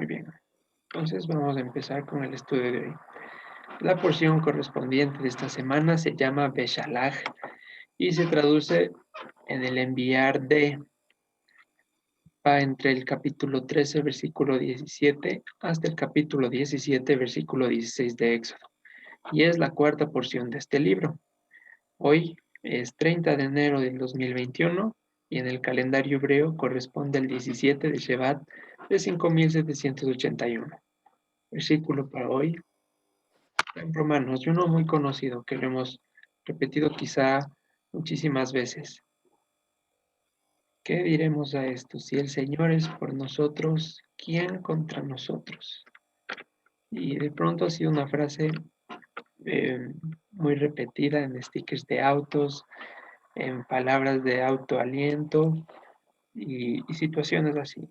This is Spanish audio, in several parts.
Muy bien. Entonces vamos a empezar con el estudio de hoy. La porción correspondiente de esta semana se llama Beshalach y se traduce en el enviar de, va entre el capítulo 13, versículo 17, hasta el capítulo 17, versículo 16 de Éxodo. Y es la cuarta porción de este libro. Hoy es 30 de enero del 2021 y en el calendario hebreo corresponde al 17 de Shevat de 5781. Versículo para hoy en Romanos, y uno muy conocido que lo hemos repetido quizá muchísimas veces. ¿Qué diremos a esto? Si el Señor es por nosotros, ¿quién contra nosotros? Y de pronto ha sido una frase eh, muy repetida en stickers de autos, en palabras de autoaliento y situaciones así.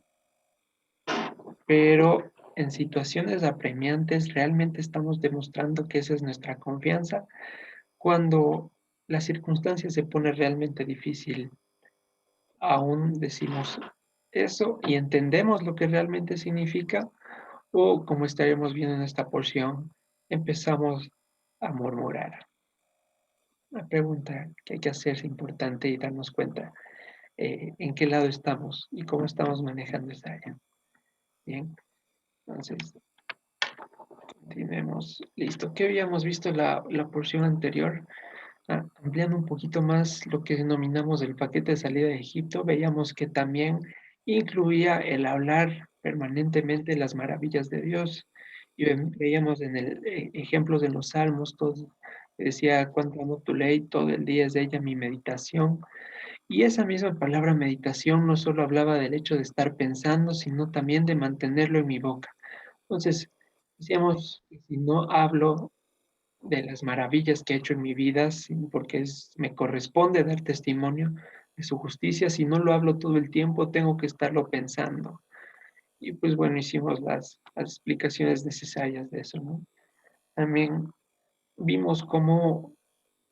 Pero en situaciones apremiantes realmente estamos demostrando que esa es nuestra confianza cuando la circunstancia se pone realmente difícil. Aún decimos eso y entendemos lo que realmente significa, o como estaremos viendo en esta porción, empezamos a murmurar. La pregunta que hay que hacer es importante y darnos cuenta en qué lado estamos y cómo estamos manejando esta área. Bien, entonces continuemos. Listo. ¿Qué habíamos visto en la porción anterior? Ampliando un poquito más lo que denominamos el paquete de salida de Egipto, veíamos que también incluía el hablar permanentemente las maravillas de Dios. Y veíamos en el ejemplos de los salmos, todo, decía, cuánto amo tu ley, todo el día es de ella mi meditación. Y esa misma palabra meditación no solo hablaba del hecho de estar pensando, sino también de mantenerlo en mi boca. Entonces, decíamos que si no hablo de las maravillas que ha hecho en mi vida, porque me corresponde dar testimonio de su justicia. Si no lo hablo todo el tiempo, tengo que estarlo pensando. Y pues bueno, hicimos las explicaciones necesarias de eso, ¿no? También vimos cómo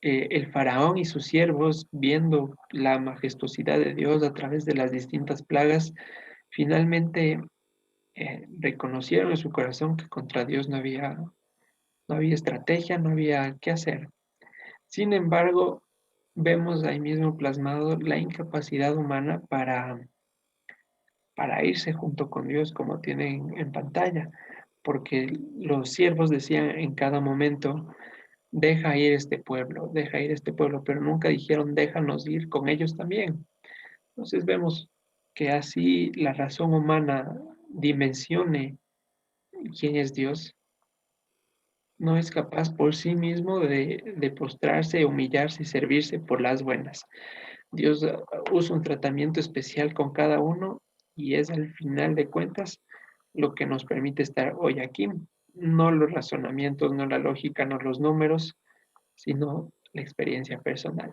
el faraón y sus siervos, viendo la majestuosidad de Dios a través de las distintas plagas, finalmente reconocieron en su corazón que contra Dios no había estrategia, no había qué hacer. Sin embargo, vemos ahí mismo plasmado la incapacidad humana para irse junto con Dios, como tienen en pantalla, porque los siervos decían en cada momento, deja ir este pueblo, pero nunca dijeron, déjanos ir con ellos también. Entonces vemos que así la razón humana dimensione quién es Dios, no es capaz por sí mismo de postrarse, humillarse y servirse por las buenas. Dios usa un tratamiento especial con cada uno y es al final de cuentas lo que nos permite estar hoy aquí. No los razonamientos, no la lógica, no los números, sino la experiencia personal.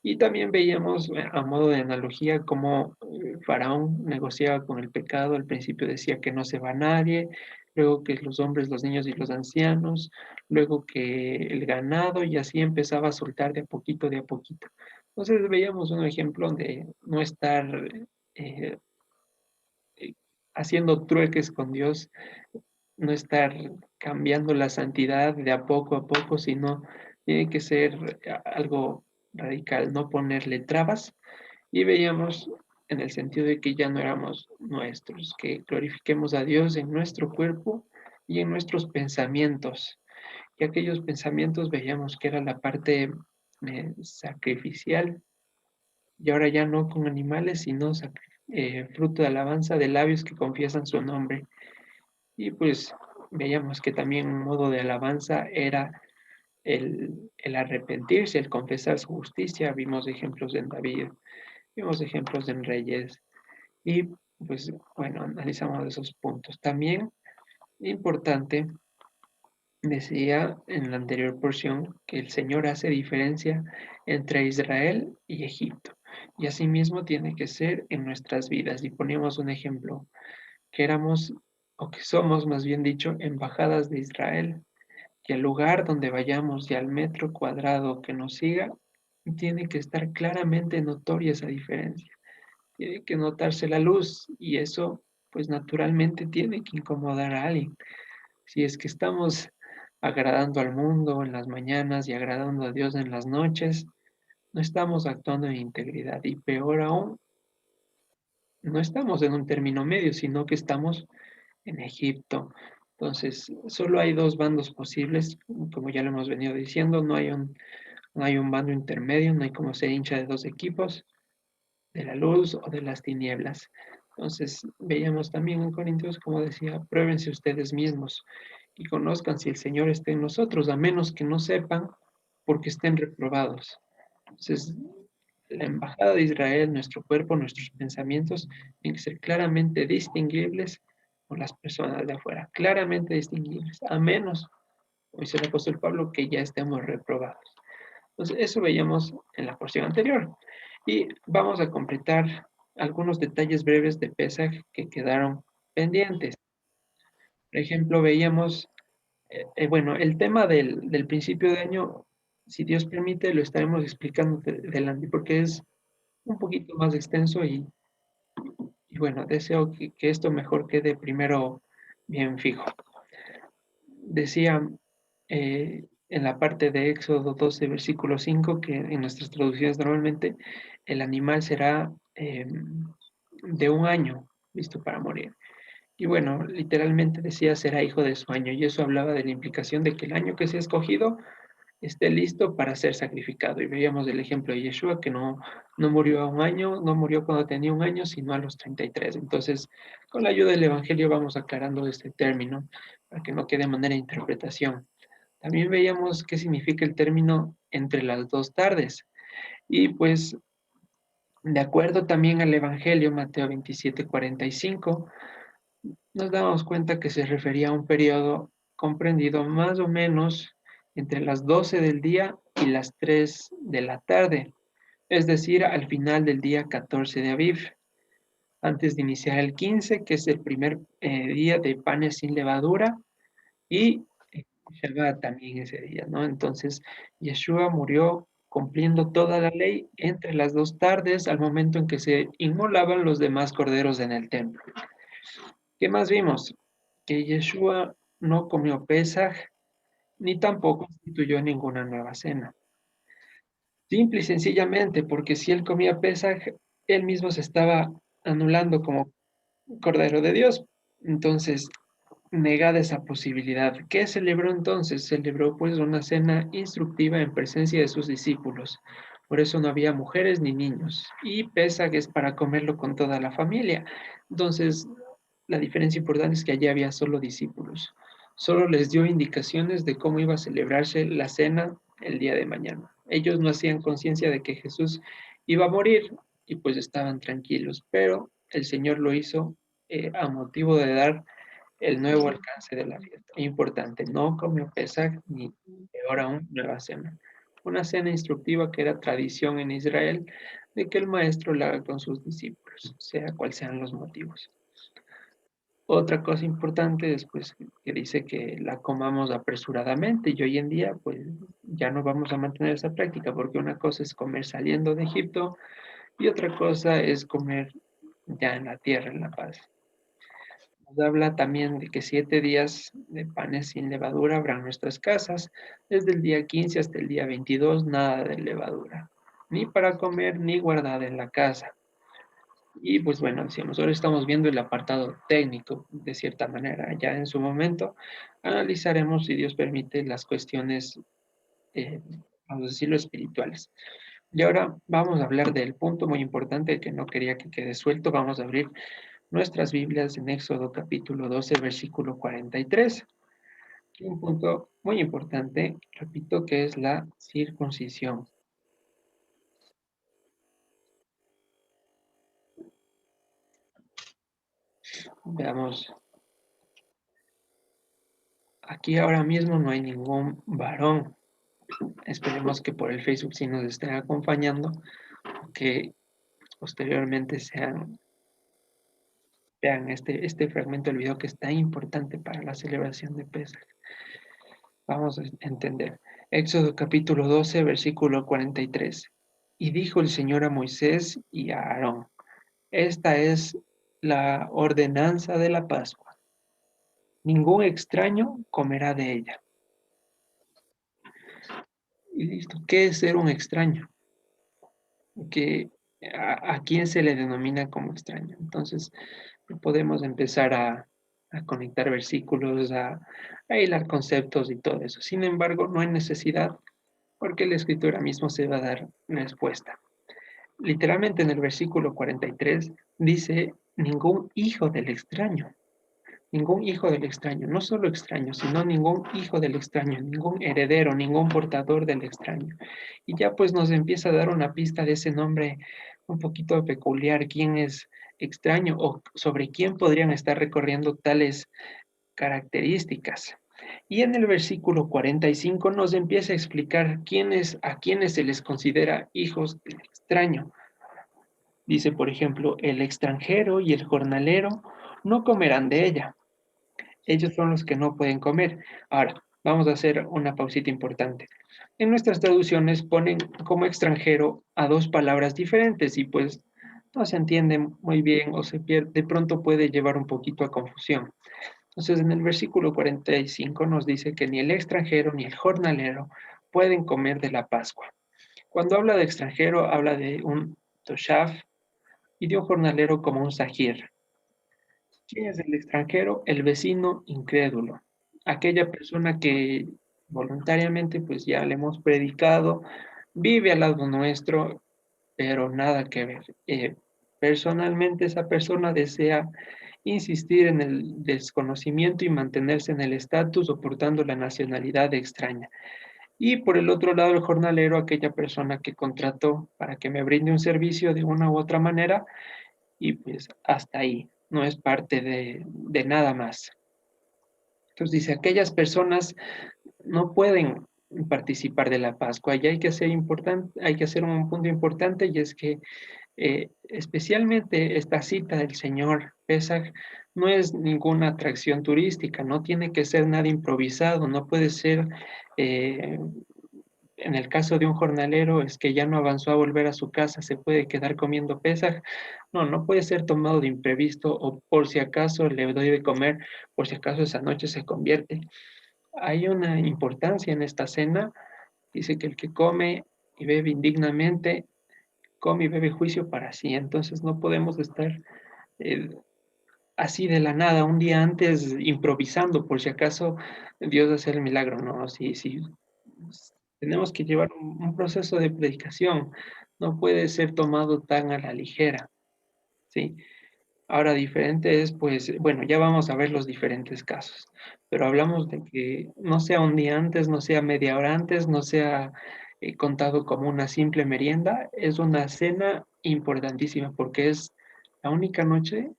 Y también veíamos a modo de analogía cómo Faraón negociaba con el pecado. Al principio decía que no se va nadie, luego que los hombres, los niños y los ancianos, luego que el ganado, y así empezaba a soltar de a poquito, de a poquito. Entonces veíamos un ejemplo de no estar eh, eh, haciendo trueques con Dios, no estar cambiando la santidad de a poco, sino tiene que ser algo radical, no ponerle trabas. Y veíamos en el sentido de que ya no éramos nuestros, que glorifiquemos a Dios en nuestro cuerpo y en nuestros pensamientos. Y aquellos pensamientos veíamos que era la parte sacrificial, y ahora ya no con animales, sino fruto de alabanza de labios que confiesan su nombre. Y pues veíamos que también un modo de alabanza era el arrepentirse, el confesar su justicia. Vimos ejemplos en David, vimos ejemplos en Reyes y pues bueno, analizamos esos puntos. También importante, decía en la anterior porción que el Señor hace diferencia entre Israel y Egipto. Y asimismo tiene que ser en nuestras vidas. Y poníamos un ejemplo, que éramos, o que somos más bien dicho, embajadas de Israel, que al lugar donde vayamos y al metro cuadrado que nos siga, tiene que estar claramente notoria esa diferencia. Tiene que notarse la luz y eso pues naturalmente tiene que incomodar a alguien. Si es que estamos agradando al mundo en las mañanas y agradando a Dios en las noches, no estamos actuando en integridad y peor aún, no estamos en un término medio, sino que estamos en Egipto. Entonces, solo hay dos bandos posibles, como ya lo hemos venido diciendo, no hay un bando intermedio, no hay como ser hincha de dos equipos, de la luz o de las tinieblas. Entonces, veíamos también en Corintios, como decía, pruébense ustedes mismos y conozcan si el Señor está en nosotros, a menos que no sepan porque estén reprobados. Entonces, la embajada de Israel, nuestro cuerpo, nuestros pensamientos, tienen que ser claramente distinguibles con las personas de afuera, claramente distinguibles, a menos, como dice el apóstol Pablo, que ya estemos reprobados. Entonces, eso veíamos en la porción anterior. Y vamos a completar algunos detalles breves de Pesaj que quedaron pendientes. Por ejemplo, veíamos, bueno, el tema del principio de año, si Dios permite, lo estaremos explicando delante, porque es un poquito más extenso y bueno, deseo que esto mejor quede primero bien fijo. Decía en la parte de Éxodo 12, versículo 5, que en nuestras traducciones normalmente el animal será de un año listo para morir. Y bueno, literalmente decía será hijo de su año, y eso hablaba de la implicación de que el año que se ha escogido esté listo para ser sacrificado. Y veíamos el ejemplo de Yeshua, que no murió a un año, no murió cuando tenía un año, sino a los 33. Entonces, con la ayuda del Evangelio vamos aclarando este término para que no quede de manera de interpretación. También veíamos qué significa el término entre las dos tardes. Y pues, de acuerdo también al Evangelio, Mateo 27:45, nos damos cuenta que se refería a un periodo comprendido más o menos entre las 12 del día y las 3 de la tarde, es decir, al final del día 14 de Aviv, antes de iniciar el 15, que es el primer día de panes sin levadura, y Shabbat también ese día, ¿no? Entonces, Yeshua murió cumpliendo toda la ley entre las dos tardes, al momento en que se inmolaban los demás corderos en el templo. ¿Qué más vimos? Que Yeshua no comió Pesaj ni tampoco instituyó ninguna nueva cena. Simple y sencillamente porque si él comía Pesaj, él mismo se estaba anulando como Cordero de Dios. Entonces, negada esa posibilidad. ¿Qué celebró entonces? Celebró pues una cena instructiva en presencia de sus discípulos. Por eso no había mujeres ni niños. Y Pesaj es para comerlo con toda la familia. Entonces, la diferencia importante es que allí había solo discípulos. Solo les dio indicaciones de cómo iba a celebrarse la cena el día de mañana. Ellos no hacían conciencia de que Jesús iba a morir y pues estaban tranquilos, pero el Señor lo hizo a motivo de dar el nuevo alcance de la fiesta. Importante, no comió Pesaj ni peor aún nueva cena. Una cena instructiva que era tradición en Israel de que el maestro la haga con sus discípulos, sea cual sean los motivos. Otra cosa importante después que dice que la comamos apresuradamente y hoy en día pues ya no vamos a mantener esa práctica porque una cosa es comer saliendo de Egipto y otra cosa es comer ya en la tierra, en la paz. Nos habla también de que 7 días de panes sin levadura habrá en nuestras casas, desde el día 15 hasta el día 22, nada de levadura, ni para comer ni guardada en la casa. Y pues bueno, decíamos, ahora estamos viendo el apartado técnico, de cierta manera. Ya en su momento analizaremos, si Dios permite, las cuestiones, eh, vamos a decirlo, espirituales. Y ahora vamos a hablar del punto muy importante que no quería que quede suelto. Vamos a abrir nuestras Biblias en Éxodo capítulo 12, versículo 43. Un punto muy importante, repito, que es la circuncisión. Veamos, aquí ahora mismo no hay ningún varón. Esperemos que por el Facebook sí nos estén acompañando, que posteriormente vean este fragmento del video que es tan importante para la celebración de Pesaj. Vamos a entender. Éxodo capítulo 12, versículo 43. Y dijo el Señor a Moisés y a Aarón, esta es la ordenanza de la Pascua. Ningún extraño comerá de ella. Y listo. ¿Qué es ser un extraño? Que a quién se le denomina como extraño. Entonces, podemos empezar a conectar versículos, a hilar conceptos y todo eso. Sin embargo, no hay necesidad porque la escritura mismo se va a dar respuesta. Literalmente en el versículo 43 dice, ningún hijo del extraño. Ningún hijo del extraño, no solo extraño, sino ningún hijo del extraño, ningún heredero, ningún portador del extraño. Y ya pues nos empieza a dar una pista de ese nombre un poquito peculiar, quién es extraño o sobre quién podrían estar recorriendo tales características. Y en el versículo 45 nos empieza a explicar a quiénes se les considera hijos del extraño. Dice, por ejemplo, el extranjero y el jornalero no comerán de ella. Ellos son los que no pueden comer. Ahora, vamos a hacer una pausita importante. En nuestras traducciones ponen como extranjero a dos palabras diferentes y pues no se entiende muy bien o se pierde, de pronto puede llevar un poquito a confusión. Entonces, en el versículo 45 nos dice que ni el extranjero ni el jornalero pueden comer de la Pascua. Cuando habla de extranjero, habla de un toshav y de un jornalero como un sahir. ¿Quién es el extranjero? El vecino incrédulo. Aquella persona que voluntariamente, pues ya le hemos predicado, vive al lado nuestro, pero nada que ver. Personalmente, esa persona desea insistir en el desconocimiento y mantenerse en el estatus o portando la nacionalidad extraña. Y por el otro lado, el jornalero, aquella persona que contrató para que me brinde un servicio de una u otra manera, y pues hasta ahí, no es parte de nada más. Entonces dice, aquellas personas no pueden participar de la Pascua y hay que hacer un punto importante y es que especialmente esta cita del Señor Pesaj no es ninguna atracción turística, no tiene que ser nada improvisado, no puede ser eh, en el caso de un jornalero es que ya no avanzó a volver a su casa, se puede quedar comiendo pesaj. No, no puede ser tomado de imprevisto o por si acaso le doy de comer, por si acaso esa noche se convierte. Hay una importancia en esta cena. Dice que el que come y bebe indignamente, come y bebe juicio para sí. Entonces no podemos estar eh, así de la nada, un día antes, improvisando, por si acaso Dios hace el milagro. No, sí, sí, tenemos que llevar un proceso de predicación, no puede ser tomado tan a la ligera, ¿sí? Ahora, diferente es, pues, bueno, ya vamos a ver los diferentes casos, pero hablamos de que no sea un día antes, no sea media hora antes, no sea contado como una simple merienda, es una cena importantísima porque es la única noche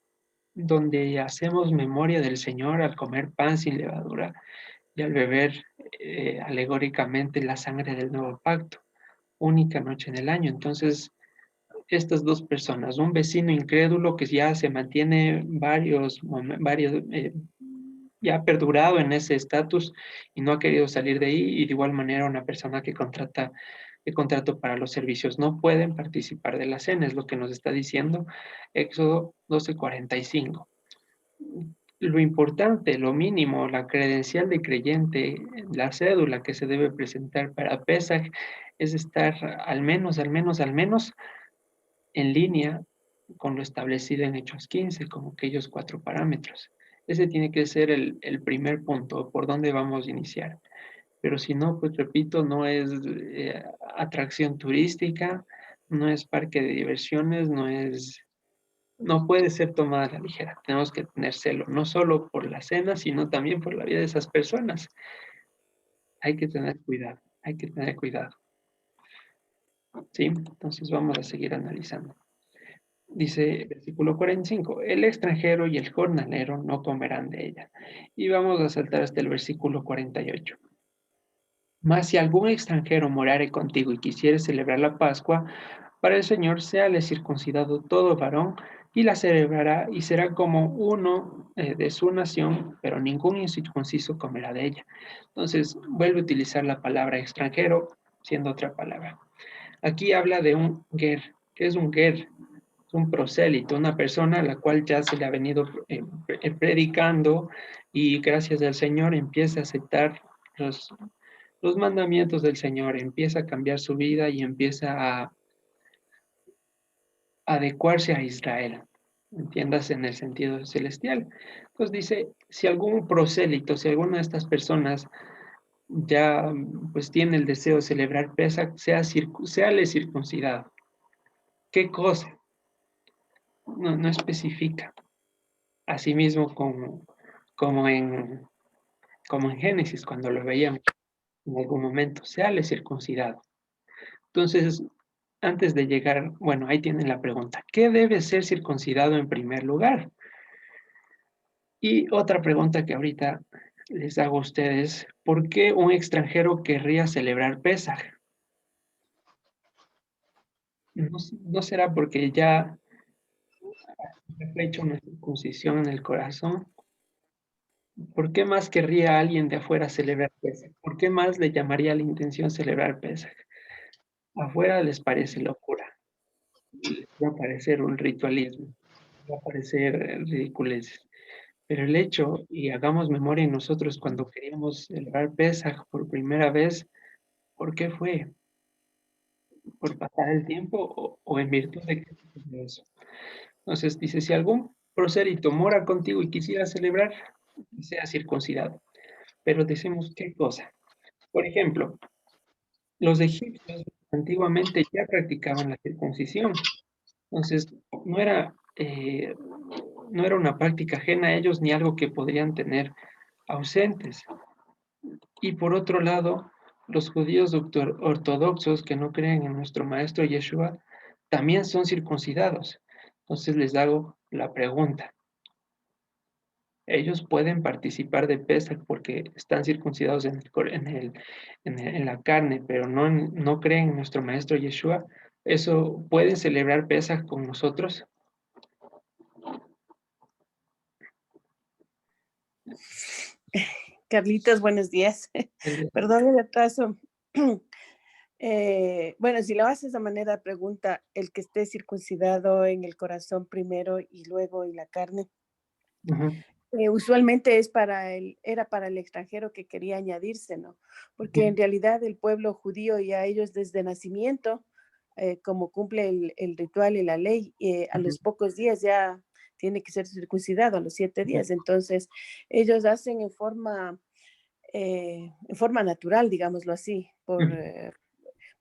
donde hacemos memoria del Señor al comer pan sin levadura y al beber alegóricamente la sangre del nuevo pacto, única noche en el año. Entonces, estas dos personas, un vecino incrédulo que ya se mantiene ya ha perdurado en ese estatus y no ha querido salir de ahí, y de igual manera una persona que contrató para los servicios, no pueden participar de la cena, es lo que nos está diciendo Éxodo 12:45. Lo importante, lo mínimo, la credencial de creyente, la cédula que se debe presentar para Pesaj es estar al menos en línea con lo establecido en Hechos 15, como aquellos 4 parámetros. Ese tiene que ser el primer punto por donde vamos a iniciar. Pero si no, pues repito, no es atracción turística, no es parque de diversiones, no puede ser tomada a la ligera. Tenemos que tener celo, no solo por la cena, sino también por la vida de esas personas. Hay que tener cuidado, hay que tener cuidado. ¿Sí? Entonces vamos a seguir analizando. Dice versículo 45, el extranjero y el jornalero no comerán de ella. Y vamos a saltar hasta el versículo 48. Mas si algún extranjero morare contigo y quisiere celebrar la Pascua, para el Señor séale circuncidado todo varón y la celebrará y será como uno de su nación, pero ningún incircunciso comerá de ella. Entonces vuelve a utilizar la palabra extranjero siendo otra palabra. Aquí habla de un ger. ¿Qué es un ger? Es un prosélito, una persona a la cual ya se le ha venido predicando y gracias al Señor empieza a aceptar los, los mandamientos del Señor, empieza a cambiar su vida y empieza a adecuarse a Israel, entiendas en el sentido celestial. Entonces dice, si algún prosélito, si alguna de estas personas ya pues tiene el deseo de celebrar Pesach, séale circuncidado. ¿Qué cosa? No especifica. Asimismo como en, como en Génesis, cuando lo veíamos en algún momento, séale circuncidado. Entonces, antes de llegar, bueno, ahí tienen la pregunta, ¿qué debe ser circuncidado en primer lugar? Y otra pregunta que ahorita les hago a ustedes, ¿por qué un extranjero querría celebrar Pesaj? ¿No será porque ya ha hecho una circuncisión en el corazón? ¿Por qué más querría alguien de afuera celebrar Pesaj? ¿Por qué más le llamaría la intención celebrar Pesaj? Afuera les parece locura, les va a parecer un ritualismo, va a parecer ridiculeces. Pero el hecho, y hagamos memoria en nosotros cuando queríamos celebrar Pesaj por primera vez, ¿por qué fue? ¿Por pasar el tiempo o en virtud de qué sucedió eso? Entonces dice, si algún prosélito mora contigo y quisiera celebrar, que sea circuncidado. Pero decimos, ¿qué cosa? Por ejemplo, los egipcios antiguamente ya practicaban la circuncisión. Entonces, no era una práctica ajena a ellos ni algo que podrían tener ausentes. Y por otro lado, los judíos ortodoxos que no creen en nuestro maestro Yeshua también son circuncidados. Entonces les hago la pregunta. Ellos pueden participar de Pesach porque están circuncidados en la carne, pero no creen en nuestro maestro Yeshua. ¿Eso pueden celebrar Pesach con nosotros? Carlitos, buenos días. Perdón el atraso. Bueno, si lo haces de manera de pregunta, el que esté circuncidado en el corazón primero y luego en la carne, Ujú, usualmente era para el extranjero que quería añadirse, ¿no? Porque en ujú, realidad el pueblo judío ya ellos desde nacimiento, como cumple el ritual y la ley, a ujú, los pocos días ya tiene que ser circuncidado, a los 7 días. Entonces, ellos hacen en forma natural, digámoslo así, ujú.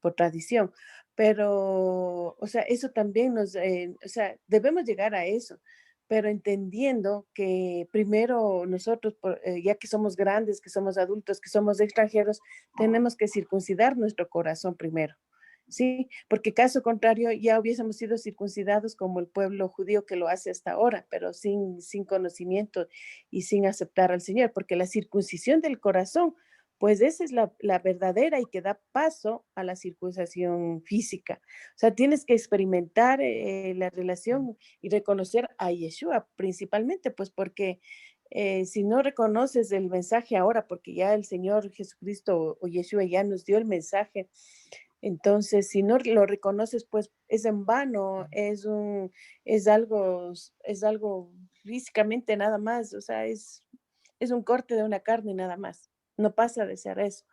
por tradición. Pero, o sea, eso también o sea, debemos llegar a eso, pero entendiendo que primero nosotros, ya que somos grandes, que somos adultos, que somos extranjeros, tenemos que circuncidar nuestro corazón primero. Sí, porque caso contrario ya hubiésemos sido circuncidados como el pueblo judío que lo hace hasta ahora, pero sin conocimiento y sin aceptar al Señor, porque la circuncisión del corazón, pues esa es la verdadera y que da paso a la circuncisión física. O sea, tienes que experimentar la relación y reconocer a Yeshua principalmente, pues porque si no reconoces el mensaje ahora, porque ya el Señor Jesucristo o Yeshua ya nos dio el mensaje, entonces, si no lo reconoces, pues es en vano, es algo físicamente nada más, o sea, es un corte de una carne nada más, no pasa de ser eso.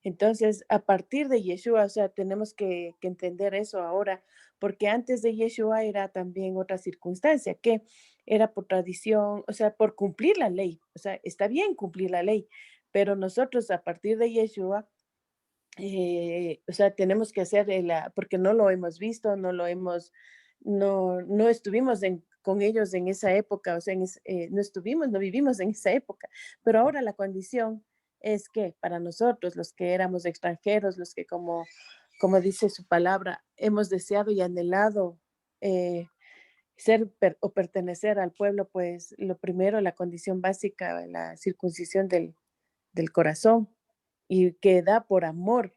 Entonces, a partir de Yeshua, o sea, tenemos que entender eso ahora, porque antes de Yeshua era también otra circunstancia, que era por tradición, o sea, por cumplir la ley, o sea, está bien cumplir la ley, pero nosotros a partir de Yeshua, o sea, tenemos que hacer porque no lo hemos visto, no estuvimos con ellos en esa época, o sea, no vivimos en esa época, pero ahora la condición es que para nosotros, los que éramos extranjeros, los que como dice su palabra, hemos deseado y anhelado eh, o pertenecer al pueblo, pues lo primero, la condición básica, la circuncisión del corazón y que da por amor,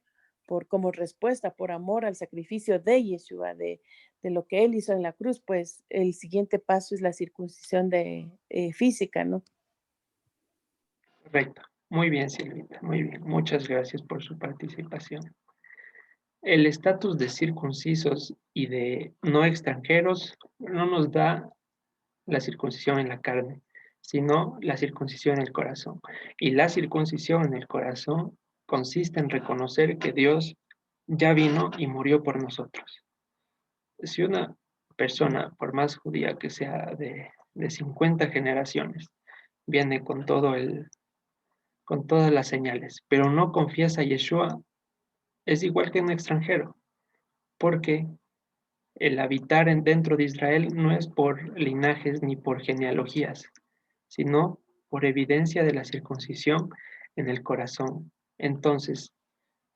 como respuesta, por amor al sacrificio de Yeshua, de lo que él hizo en la cruz, pues el siguiente paso es la circuncisión física, ¿no? Correcto. Muy bien, Silvita. Muy bien. Muchas gracias por su participación. El estatus de circuncisos y de no extranjeros no nos da la circuncisión en la carne, sino la circuncisión en el corazón. Y la circuncisión en el corazón consiste en reconocer que Dios ya vino y murió por nosotros. Si una persona, por más judía que sea de 50 generaciones, viene con todas las señales, pero no confiesa a Yeshua, es igual que un extranjero, porque el habitar dentro de Israel no es por linajes ni por genealogías, sino por evidencia de la circuncisión en el corazón. Entonces,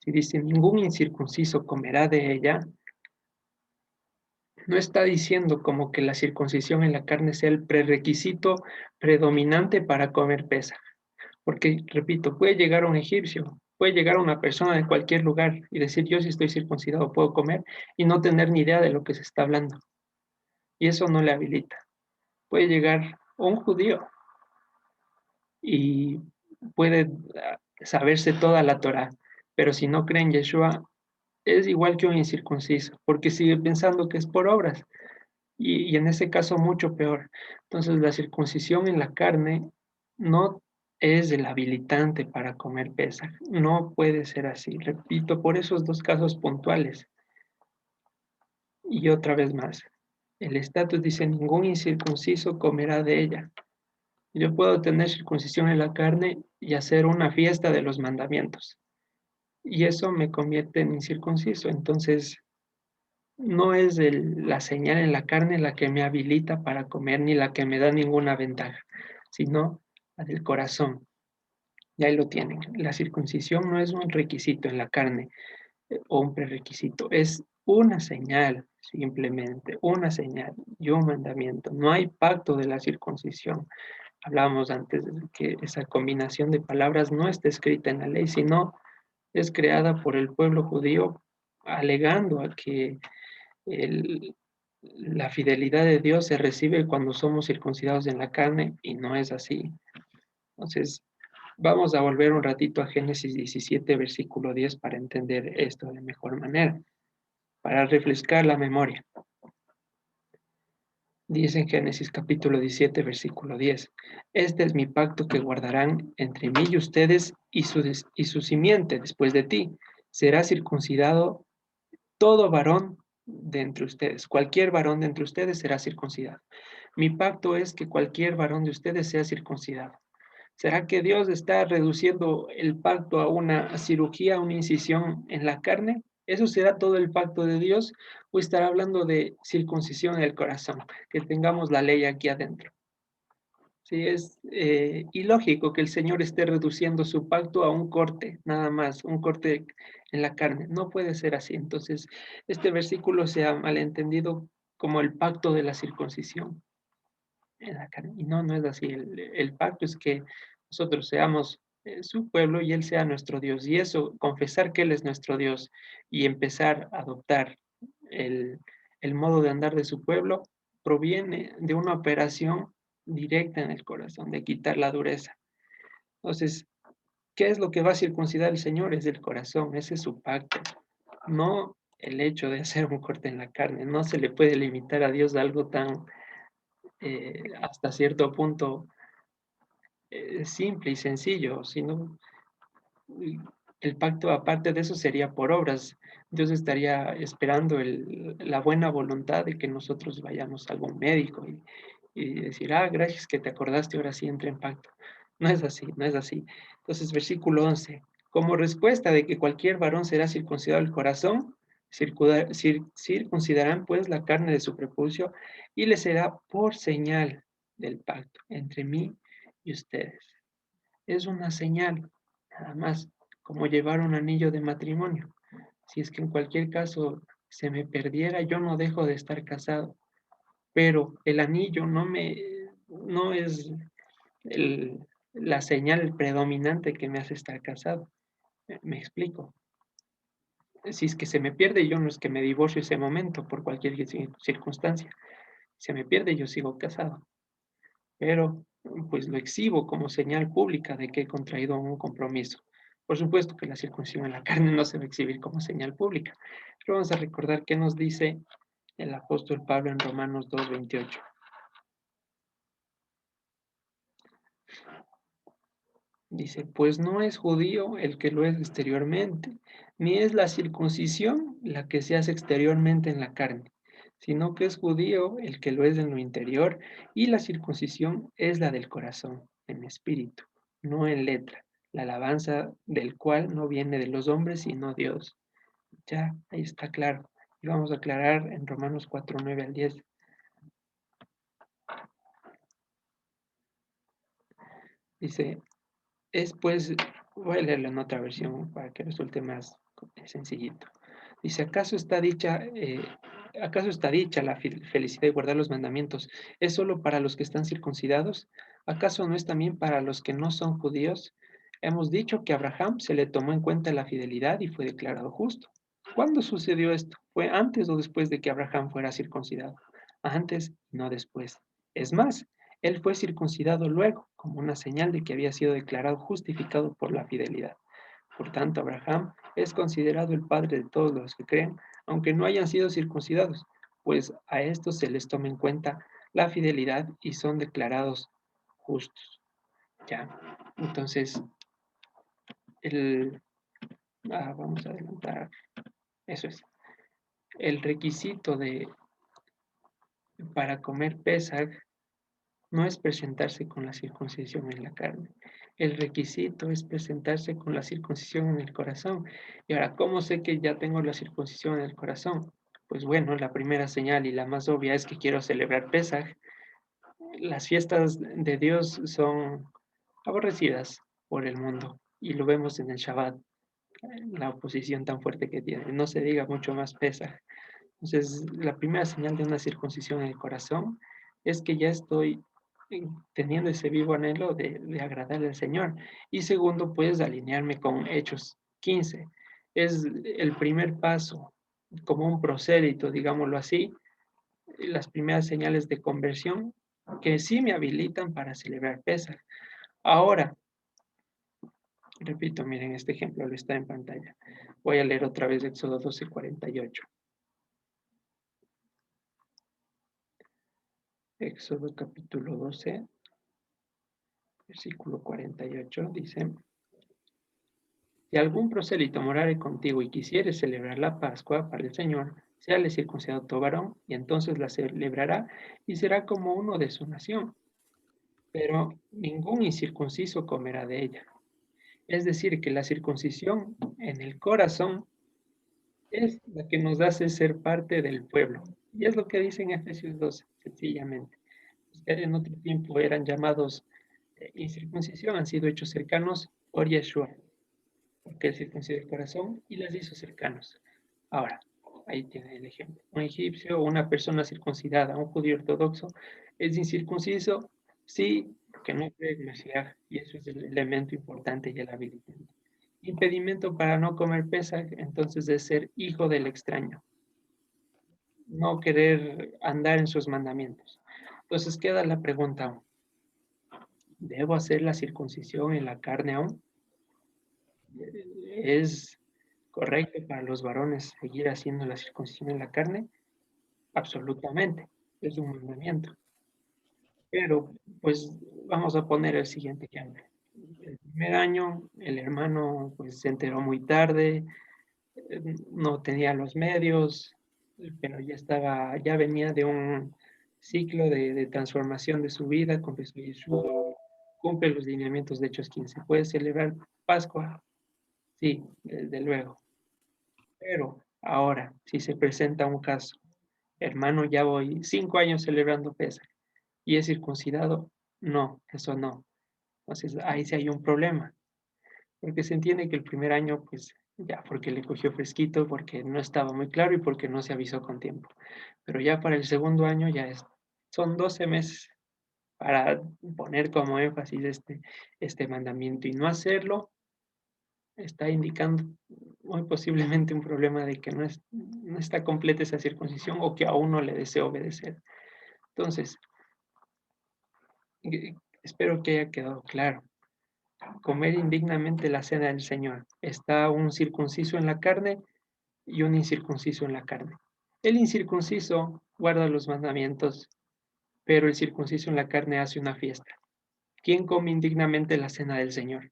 si dice ningún incircunciso comerá de ella, no está diciendo como que la circuncisión en la carne sea el prerequisito predominante para comer pesa. Porque, repito, puede llegar un egipcio, puede llegar una persona de cualquier lugar y decir, yo si estoy circuncidado puedo comer y no tener ni idea de lo que se está hablando. Y eso no le habilita. Puede llegar un judío y puede saberse toda la Torá, pero si no cree en Yeshua, es igual que un incircunciso, porque sigue pensando que es por obras, y en ese caso mucho peor. Entonces la circuncisión en la carne no es el habilitante para comer pesa, no puede ser así, repito, por esos dos casos puntuales. Y otra vez más, el estatus dice, ningún incircunciso comerá de ella. Yo puedo tener circuncisión en la carne y hacer una fiesta de los mandamientos. Y eso me convierte en incircunciso. Entonces, no es la señal en la carne la que me habilita para comer ni la que me da ninguna ventaja, sino la del corazón. Y ahí lo tienen. La circuncisión no es un requisito en la carne o un prerequisito, es una señal, simplemente, una señal y un mandamiento. No hay pacto de la circuncisión. Hablábamos antes de que esa combinación de palabras no está escrita en la ley, sino es creada por el pueblo judío alegando a que el- la fidelidad de Dios se recibe cuando somos circuncidados en la carne y no es así. Entonces, vamos a volver un ratito a Génesis 17, versículo 10 para entender esto de mejor manera, para refrescar la memoria. Dice en Génesis capítulo 17, versículo 10, este es mi pacto que guardarán entre mí y ustedes y su simiente después de ti. Será circuncidado todo varón de entre ustedes, cualquier varón de entre ustedes será circuncidado. Mi pacto es que cualquier varón de ustedes sea circuncidado. ¿Será que Dios está reduciendo el pacto a una cirugía, a una incisión en la carne? ¿Eso será todo el pacto de Dios? ¿O estará hablando de circuncisión en el corazón? Que tengamos la ley aquí adentro. Sí, es ilógico que el Señor esté reduciendo su pacto a un corte, nada más, un corte en la carne. No puede ser así. Entonces, este versículo se ha malentendido como el pacto de la circuncisión en la carne. Y no, no es así. El pacto es que nosotros seamos su pueblo y Él sea nuestro Dios. Y eso, confesar que Él es nuestro Dios y empezar a adoptar el, el modo de andar de su pueblo, proviene de una operación directa en el corazón, de quitar la dureza. Entonces, ¿qué es lo que va a circuncidar el Señor? Es el corazón, ese es su pacto. No el hecho de hacer un corte en la carne. No se le puede limitar a Dios algo tan hasta cierto punto simple y sencillo, sino el pacto aparte de eso sería por obras. Dios estaría esperando la buena voluntad de que nosotros vayamos a algún médico y decir, ah, gracias que te acordaste, ahora sí entra en pacto. No es así, no es así. Entonces, versículo 11, como respuesta de que cualquier varón será circuncidado el corazón, circuncidarán pues la carne de su prepucio y le será por señal del pacto entre mí y ustedes. Es una señal, nada más, como llevar un anillo de matrimonio. Si es que en cualquier caso se me perdiera, yo no dejo de estar casado, pero el anillo no es la señal predominante que me hace estar casado. Me explico. Si es que se me pierde, yo no es que me divorcio ese momento por cualquier circunstancia. Si se me pierde, yo sigo casado, pero pues lo exhibo como señal pública de que he contraído un compromiso. Por supuesto que la circuncisión en la carne no se va a exhibir como señal pública, pero vamos a recordar qué nos dice el apóstol Pablo en Romanos 2:28. Dice, pues no es judío el que lo es exteriormente, ni es la circuncisión la que se hace exteriormente en la carne, sino que es judío el que lo es en lo interior, y la circuncisión es la del corazón, en espíritu, no en letra, la alabanza del cual no viene de los hombres, sino Dios. Ya, ahí está claro. Y vamos a aclarar en Romanos 4:9 al 10. Dice, es pues, voy a leerlo en otra versión para que resulte más sencillito. Dice, ¿acaso está dicha la felicidad de guardar los mandamientos? ¿Es solo para los que están circuncidados? ¿Acaso no es también para los que no son judíos? Hemos dicho que a Abraham se le tomó en cuenta la fidelidad y fue declarado justo. ¿Cuándo sucedió esto? ¿Fue antes o después de que Abraham fuera circuncidado? Antes, no después. Es más, él fue circuncidado luego, como una señal de que había sido declarado justificado por la fidelidad. Por tanto, Abraham es considerado el padre de todos los que creen, aunque no hayan sido circuncidados, pues a estos se les toma en cuenta la fidelidad y son declarados justos. ¿Ya? Entonces, el, vamos a adelantar, eso es, el requisito para comer Pesaj no es presentarse con la circuncisión en la carne. El requisito es presentarse con la circuncisión en el corazón. Y ahora, ¿cómo sé que ya tengo la circuncisión en el corazón? Pues bueno, la primera señal y la más obvia es que quiero celebrar Pesaj. Las fiestas de Dios son aborrecidas por el mundo y lo vemos en el Shabbat, la oposición tan fuerte que tiene. No se diga mucho más Pesaj. Entonces, la primera señal de una circuncisión en el corazón es que ya estoy teniendo ese vivo anhelo de agradarle al Señor. Y segundo, pues alinearme con Hechos 15. Es el primer paso, como un prosélito, digámoslo así, las primeras señales de conversión que sí me habilitan para celebrar Pesaj. Ahora, repito, miren, este ejemplo lo está en pantalla. Voy a leer otra vez Éxodo 12:48. Éxodo capítulo 12, versículo 48 dice, si algún prosélito morare contigo y quisiere celebrar la Pascua para el Señor, séale circuncidado tu varón, y entonces la celebrará y será como uno de su nación. Pero ningún incircunciso comerá de ella. Es decir, que la circuncisión en el corazón es la que nos hace ser parte del pueblo. Y es lo que dice en Efesios 12, sencillamente. Ustedes en otro tiempo eran llamados incircuncisión, han sido hechos cercanos por Yeshua, porque él circuncidó el corazón y las hizo cercanos. Ahora, ahí tiene el ejemplo. Un egipcio o una persona circuncidada, un judío ortodoxo, es incircunciso, sí, porque no cree en Mashiach, y eso es el elemento importante y el habilitante. Impedimento para no comer Pesaj, entonces, es ser hijo del extraño, no querer andar en sus mandamientos. Entonces queda la pregunta, ¿debo hacer la circuncisión en la carne aún? ¿Es correcto para los varones seguir haciendo la circuncisión en la carne? Absolutamente, es un mandamiento. Pero, pues, vamos a poner el siguiente ejemplo. El primer año, el hermano, pues, se enteró muy tarde, no tenía los medios, pero ya venía de un ciclo de transformación de su vida, confesó a Yeshua, cumple los lineamientos de Hechos 15. ¿Puede celebrar Pascua? Sí, desde luego. Pero ahora, si se presenta un caso, hermano, ya voy 5 años celebrando Pesaj y es circuncidado, no, eso no. Entonces ahí sí hay un problema, porque se entiende que el primer año, pues ya, porque le cogió fresquito, porque no estaba muy claro y porque no se avisó con tiempo. Pero ya para el segundo año son 12 meses para poner como énfasis este mandamiento y no hacerlo está indicando muy posiblemente un problema de que no está completa esa circuncisión o que aún no le desea obedecer. Entonces, espero que haya quedado claro. comer indignamente la cena del Señor. Está un circunciso en la carne y un incircunciso en la carne. El incircunciso guarda los mandamientos, pero el circunciso en la carne hace una fiesta. ¿Quién come indignamente la cena del Señor?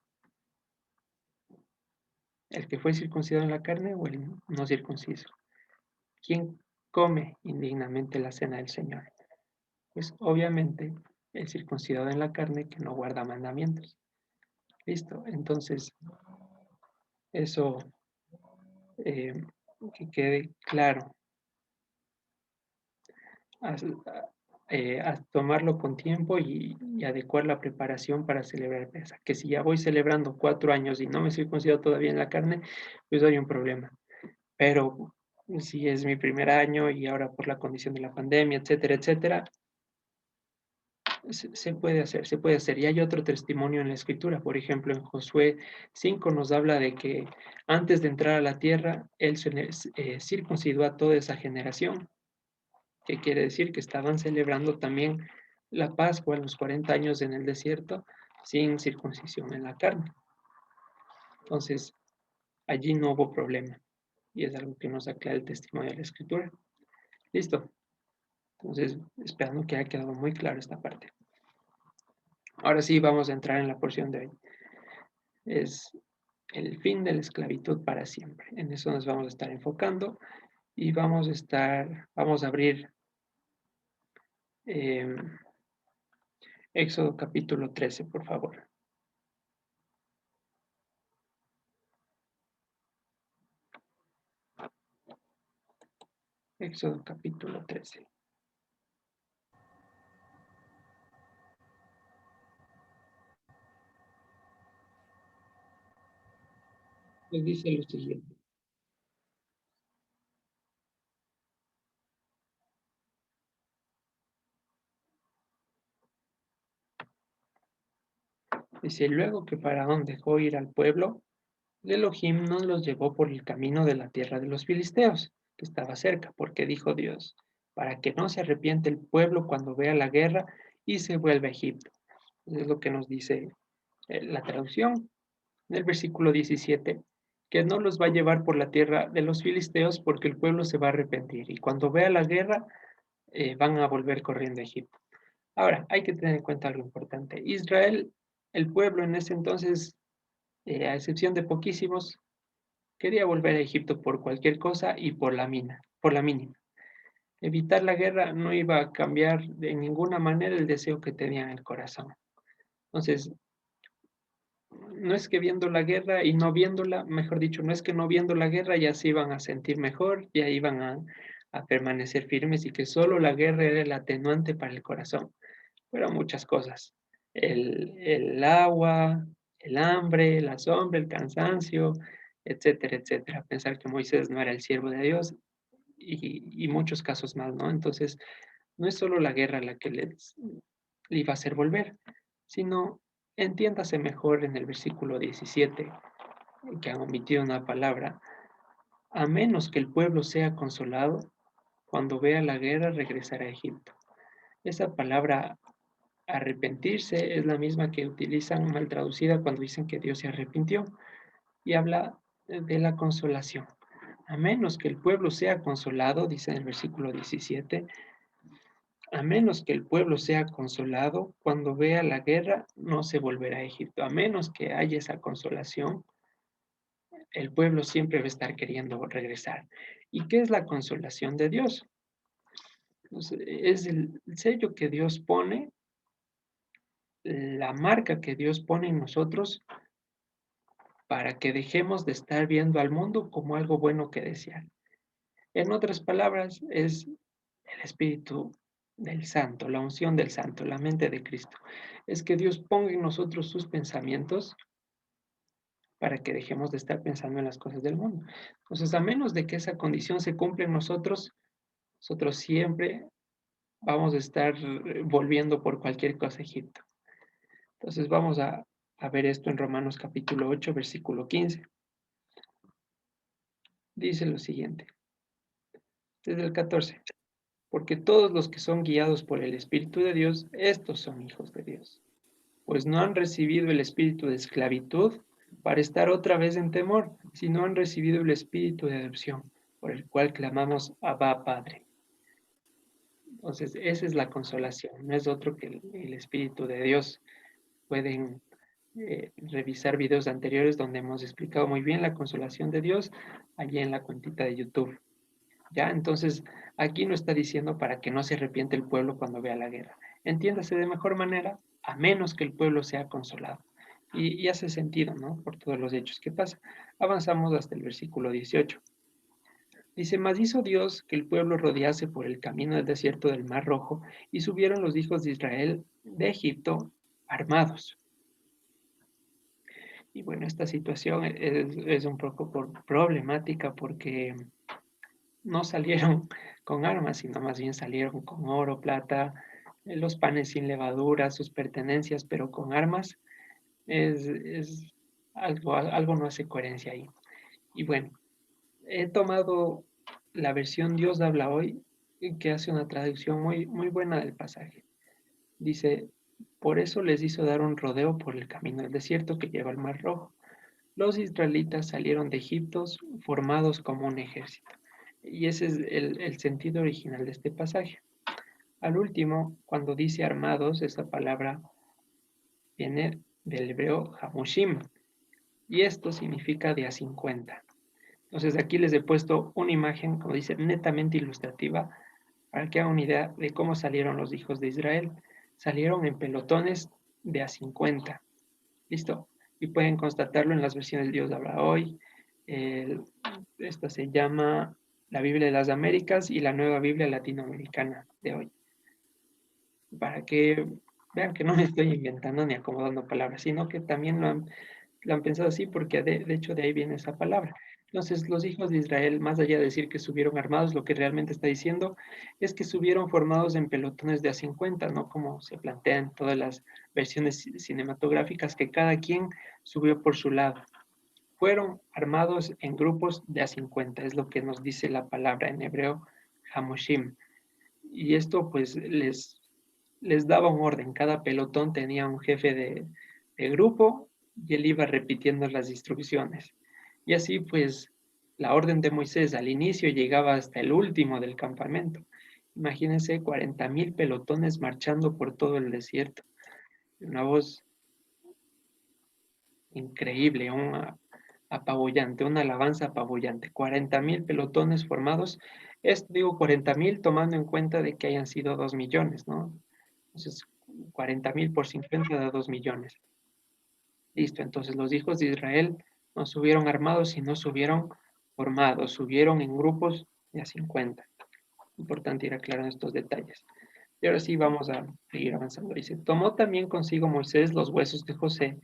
¿El que fue circuncidado en la carne o el no circunciso? ¿Quién come indignamente la cena del Señor? Pues obviamente el circuncidado en la carne que no guarda mandamientos. Listo, entonces eso eh, que quede claro. A tomarlo con tiempo y adecuar la preparación para celebrar Pesaj. Que si ya voy celebrando 4 años y no me circuncido todavía en la carne, pues hay un problema. Pero si es mi primer año y ahora por la condición de la pandemia, etcétera, etcétera, se puede hacer, se puede hacer. Y hay otro testimonio en la escritura, por ejemplo, en Josué 5 nos habla de que antes de entrar a la tierra, él circuncidó a toda esa generación, que quiere decir que estaban celebrando también la Pascua, los 40 años en el desierto, sin circuncisión en la carne. Entonces, allí no hubo problema. Y es algo que nos aclara el testimonio de la Escritura. Listo. Entonces, esperando que haya quedado muy claro esta parte. Ahora sí, vamos a entrar en la porción de hoy. Es el fin de la esclavitud para siempre. En eso nos vamos a estar enfocando y vamos a abrir eh, Éxodo capítulo 13, por favor. Éxodo capítulo 13. Nos dice lo siguiente. Dice, luego que Faraón dejó ir al pueblo, Elohim no los llevó por el camino de la tierra de los filisteos, que estaba cerca, porque dijo Dios, para que no se arrepiente el pueblo cuando vea la guerra y se vuelva a Egipto. Es lo que nos dice la traducción del versículo 17, que no los va a llevar por la tierra de los filisteos porque el pueblo se va a arrepentir y cuando vea la guerra van a volver corriendo a Egipto. Ahora, hay que tener en cuenta algo importante. Israel, el pueblo en ese entonces, a excepción de poquísimos, quería volver a Egipto por cualquier cosa y por la mínima. Evitar la guerra no iba a cambiar de ninguna manera el deseo que tenía en el corazón. Entonces, no es que viendo la guerra y no viéndola, mejor dicho, no es que no viendo la guerra ya se iban a sentir mejor, ya iban a permanecer firmes y que solo la guerra era el atenuante para el corazón. Fueron muchas cosas. El agua, el hambre, la sombra, el cansancio, etcétera, etcétera. Pensar que Moisés no era el siervo de Dios y muchos casos más, ¿no? Entonces, no es solo la guerra la que le iba a hacer volver, sino entiéndase mejor en el versículo 17, que han omitido una palabra, a menos que el pueblo sea consolado, cuando vea la guerra regresará a Egipto. Esa palabra arrepentirse es la misma que utilizan mal traducida cuando dicen que Dios se arrepintió y habla de la consolación. A menos que el pueblo sea consolado, dice en el versículo 17, a menos que el pueblo sea consolado, cuando vea la guerra no se volverá a Egipto. A menos que haya esa consolación, el pueblo siempre va a estar queriendo regresar. ¿Y qué es la consolación de Dios? Pues, es el sello que Dios pone, la marca que Dios pone en nosotros para que dejemos de estar viendo al mundo como algo bueno que desear. En otras palabras, es el Espíritu del Santo, la unción del Santo, la mente de Cristo. Es que Dios ponga en nosotros sus pensamientos para que dejemos de estar pensando en las cosas del mundo. Entonces, a menos de que esa condición se cumpla en nosotros, nosotros siempre vamos a estar volviendo por cualquier cosa a Egipto. Entonces, vamos a ver esto en Romanos capítulo 8, versículo 15. Dice lo siguiente, desde el 14. Porque todos los que son guiados por el Espíritu de Dios, estos son hijos de Dios. pues no han recibido el espíritu de esclavitud para estar otra vez en temor, sino han recibido el espíritu de adopción, por el cual clamamos Abba, Padre. Entonces, esa es la consolación, no es otro que el Espíritu de Dios. Pueden revisar videos anteriores donde hemos explicado muy bien la consolación de Dios allí en la cuentita de YouTube. ¿Ya? Entonces, aquí no está diciendo para que no se arrepiente el pueblo cuando vea la guerra. Entiéndase de mejor manera, a menos que el pueblo sea consolado. Y hace sentido, ¿no? Por todos los hechos que pasan. Avanzamos hasta el versículo 18. Dice, mas hizo Dios que el pueblo rodease por el camino del desierto del Mar Rojo, y subieron los hijos de Israel de Egipto armados. Y bueno, esta situación es un poco problemática porque no salieron con armas, sino más bien salieron con oro, plata, los panes sin levadura, sus pertenencias, pero con armas es algo no hace coherencia ahí. Y bueno, he tomado la versión Dios habla hoy, que hace una traducción muy buena del pasaje. Dice, por eso les hizo dar un rodeo por el camino del desierto que lleva al Mar Rojo. Los israelitas salieron de Egipto formados como un ejército. Y ese es el sentido original de este pasaje. Al último, cuando dice armados, esa palabra viene del hebreo hamushim, y esto significa de a 50. Entonces aquí les he puesto una imagen, como dice, netamente ilustrativa, para que hagan una idea de cómo salieron los hijos de Israel. Salieron en pelotones de a 50. ¿Listo? Y pueden constatarlo en las versiones Dios habla hoy. Esta se llama la Biblia de las Américas y la Nueva Biblia Latinoamericana de hoy. Para que vean que no me estoy inventando ni acomodando palabras, sino que también lo han pensado así porque de hecho de ahí viene esa palabra. Entonces, los hijos de Israel, más allá de decir que subieron armados, lo que realmente está diciendo es que subieron formados en pelotones de a 50, ¿no? Como se plantea en todas las versiones cinematográficas, que cada quien subió por su lado. Fueron armados en grupos de a 50, es lo que nos dice la palabra en hebreo, Hamoshim. Y esto pues les daba un orden. Cada pelotón tenía un jefe de grupo y él iba repitiendo las instrucciones. Y así pues la orden de Moisés al inicio llegaba hasta el último del campamento. Imagínense 40.000 pelotones marchando por todo el desierto. Una voz increíble, una apabullante, una alabanza apabullante. 40.000 pelotones formados. Esto digo 40.000 tomando en cuenta de que hayan sido 2 millones, ¿no? Entonces, 40.000 por 50 da 2 millones. Listo, entonces los hijos de Israel no subieron armados, sino subieron formados, subieron en grupos de a 50. Importante ir aclarando estos detalles. Y ahora sí vamos a seguir avanzando. Dice, tomó también consigo Moisés los huesos de José,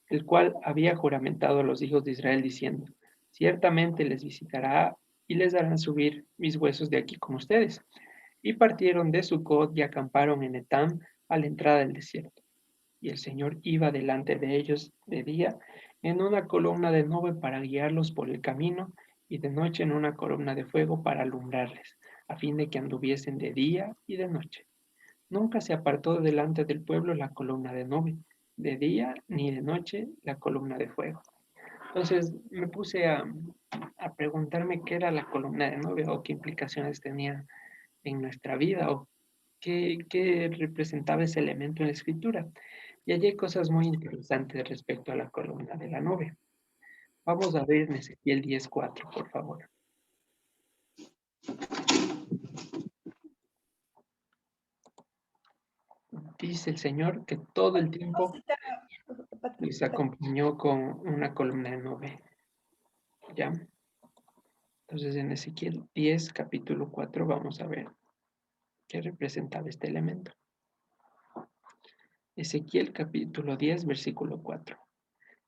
el cual había juramentado a los hijos de Israel diciendo, ciertamente les visitará y les harán subir mis huesos de aquí con ustedes. Y partieron de Sucot y acamparon en Etam a la entrada del desierto. Y el Señor iba delante de ellos de día en una columna de nube para guiarlos por el camino y de noche en una columna de fuego para alumbrarles, a fin de que anduviesen de día y de noche. Nunca se apartó delante del pueblo la columna de nube, de día ni de noche la columna de fuego. Entonces me puse a preguntarme qué era la columna de nube o qué implicaciones tenía en nuestra vida o qué representaba ese elemento en la escritura. Y allí hay cosas muy interesantes respecto a la columna de la nube. Vamos a ver en Ezequiel 10:4, por favor. Dice el Señor que todo el tiempo les acompañó con una columna de nube. ¿Ya? Entonces en Ezequiel 10, capítulo 4, vamos a ver qué representaba este elemento. Ezequiel capítulo 10, versículo 4.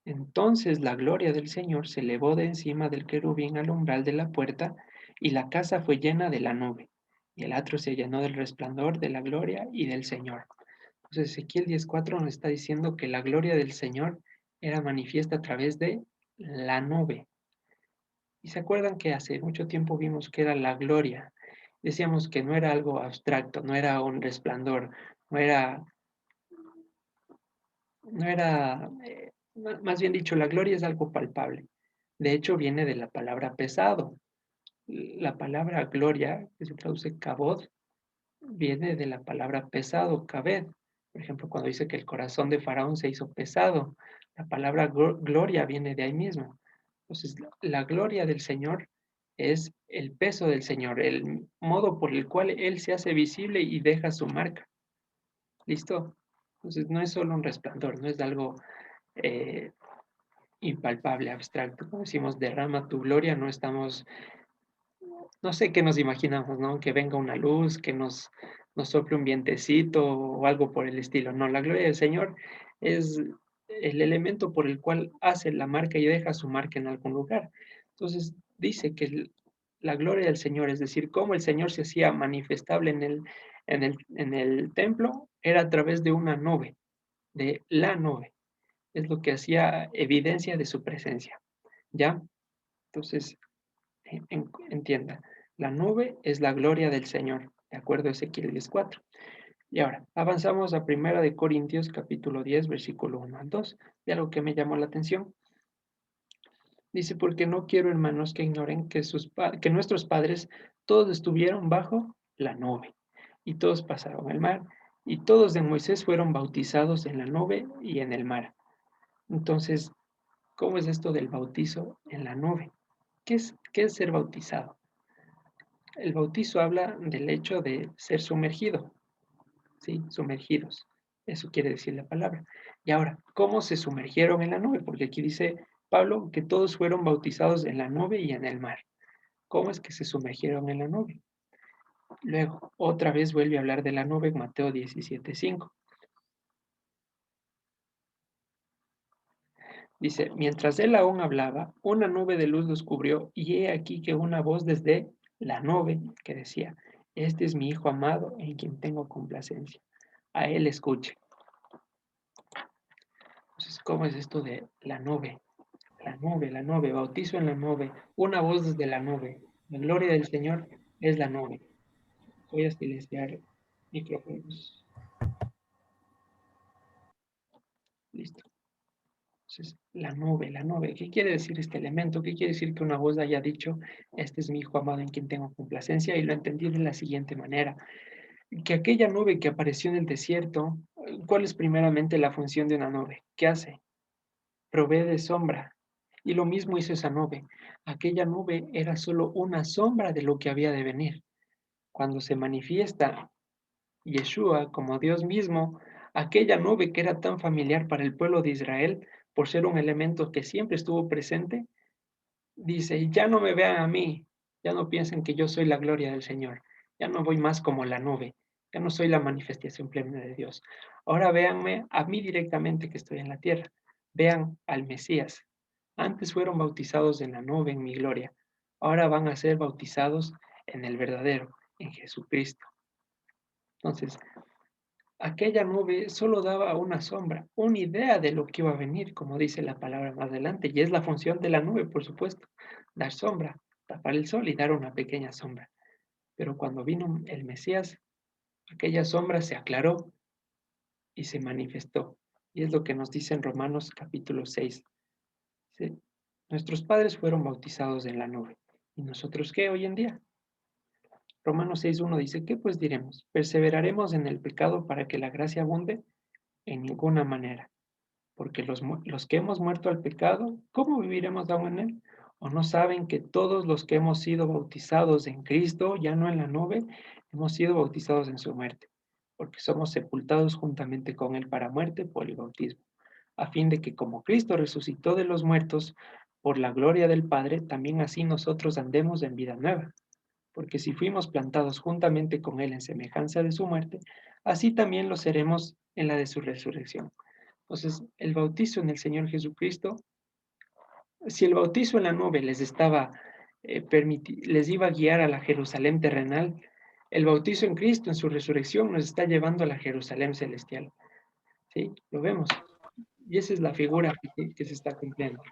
Entonces la gloria del Señor se elevó de encima del querubín al umbral de la puerta, y la casa fue llena de la nube, y el atrio se llenó del resplandor de la gloria y del Señor. Entonces Ezequiel 10:4 nos está diciendo que la gloria del Señor era manifiesta a través de la nube. Y se acuerdan que hace mucho tiempo vimos que era la gloria. Decíamos que no era algo abstracto, no era un resplandor, no era no era, más bien dicho, la gloria es algo palpable. De hecho, viene de la palabra pesado. La palabra gloria, que se traduce kabod, viene de la palabra pesado, kabed. Por ejemplo, cuando dice que el corazón de Faraón se hizo pesado, la palabra gloria viene de ahí mismo. Entonces, la gloria del Señor es el peso del Señor, el modo por el cual Él se hace visible y deja su marca. ¿Listo? Entonces, no es solo un resplandor, no es algo eh, impalpable, abstracto. Como decimos, derrama tu gloria, no estamos, no sé qué nos imaginamos, ¿no? Que venga una luz, que nos sople un vientecito o algo por el estilo. No, la gloria del Señor es el elemento por el cual hace la marca y deja su marca en algún lugar. Entonces, dice que la gloria del Señor, es decir, cómo el Señor se hacía manifestable en el templo, era a través de una nube, de la nube. Es lo que hacía evidencia de su presencia, ¿ya? Entonces, entienda, la nube es la gloria del Señor, de acuerdo a Ezequiel 10:4. Y ahora, avanzamos a Primera de Corintios, capítulo 10, versículo 1 al 2, de algo que me llamó la atención. Dice, porque no quiero, hermanos, que ignoren que nuestros padres todos estuvieron bajo la nube, y todos pasaron el mar, y todos de Moisés fueron bautizados en la nube y en el mar. Entonces, ¿cómo es esto del bautizo en la nube? ¿Qué es ser bautizado? El bautizo habla del hecho de ser sumergido, ¿sí? Sumergidos. Eso quiere decir la palabra. Y ahora, ¿cómo se sumergieron en la nube? Porque aquí dice Pablo que todos fueron bautizados en la nube y en el mar. ¿Cómo es que se sumergieron en la nube? Luego, otra vez vuelve a hablar de la nube en Mateo 17:5. Dice, mientras él aún hablaba, una nube de luz los cubrió, y he aquí que una voz desde la nube que decía, este es mi Hijo amado en quien tengo complacencia. A él escuche. Entonces, ¿cómo es esto de la nube? La nube, bautizo en la nube, una voz desde la nube. La gloria del Señor es la nube. Voy a silenciar micrófonos. Listo. Entonces, la nube. ¿Qué quiere decir este elemento? ¿Qué quiere decir que una voz haya dicho, este es mi Hijo amado en quien tengo complacencia? Y lo entendí de la siguiente manera, que aquella nube que apareció en el desierto, ¿cuál es primeramente la función de una nube? ¿Qué hace? Provee de sombra. Y lo mismo hizo esa nube. Aquella nube era solo una sombra de lo que había de venir. Cuando se manifiesta Yeshua como Dios mismo, aquella nube que era tan familiar para el pueblo de Israel, por ser un elemento que siempre estuvo presente, dice, ya no me vean a mí, ya no piensen que yo soy la gloria del Señor, ya no voy más como la nube, ya no soy la manifestación plena de Dios. Ahora véanme a mí directamente que estoy en la tierra, vean al Mesías. Antes fueron bautizados en la nube, en mi gloria, ahora van a ser bautizados en el verdadero, en Jesucristo. Entonces, aquella nube solo daba una sombra, una idea de lo que iba a venir, como dice la palabra más adelante, y es la función de la nube, por supuesto, dar sombra, tapar el sol y dar una pequeña sombra. Pero cuando vino el Mesías, aquella sombra se aclaró y se manifestó. Y es lo que nos dice en Romanos capítulo 6. Dice, nuestros padres fueron bautizados en la nube. ¿Y nosotros qué hoy en día? Romanos 6:1 dice, ¿qué pues diremos? ¿Perseveraremos en el pecado para que la gracia abunde? En ninguna manera. Porque los que hemos muerto al pecado, ¿cómo viviremos aún en él? ¿O no saben que todos los que hemos sido bautizados en Cristo, ya no en la nube, hemos sido bautizados en su muerte? Porque somos sepultados juntamente con él para muerte por el bautismo, a fin de que como Cristo resucitó de los muertos por la gloria del Padre, también así nosotros andemos en vida nueva. Porque si fuimos plantados juntamente con él en semejanza de su muerte, así también lo seremos en la de su resurrección. Entonces, el bautizo en el Señor Jesucristo, si el bautizo en la nube les iba a guiar a la Jerusalén terrenal, el bautizo en Cristo, en su resurrección, nos está llevando a la Jerusalén celestial. ¿Sí? Lo vemos. Y esa es la figura que se está cumpliendo.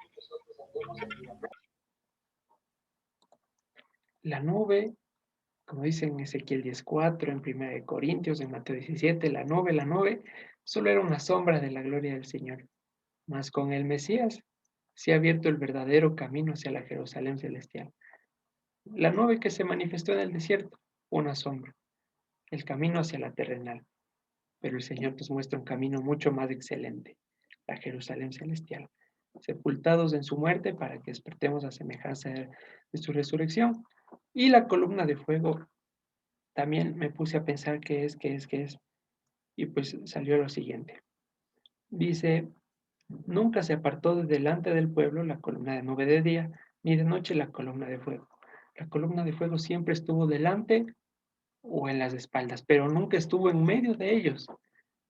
La nube, como dice en Ezequiel 10:4, en 1 Corintios, en Mateo 17, la nube, Solo era una sombra de la gloria del Señor. Mas con el Mesías se ha abierto el verdadero camino hacia la Jerusalén celestial. La nube que se manifestó en el desierto, una sombra, el camino hacia la terrenal. Pero el Señor nos muestra un camino mucho más excelente, la Jerusalén celestial, sepultados en su muerte para que despertemos a semejanza de su resurrección. Y la columna de fuego, también me puse a pensar qué es, y pues salió lo siguiente. Dice, nunca se apartó de delante del pueblo la columna de nube de día, ni de noche la columna de fuego. La columna de fuego siempre estuvo delante o en las espaldas, pero nunca estuvo en medio de ellos.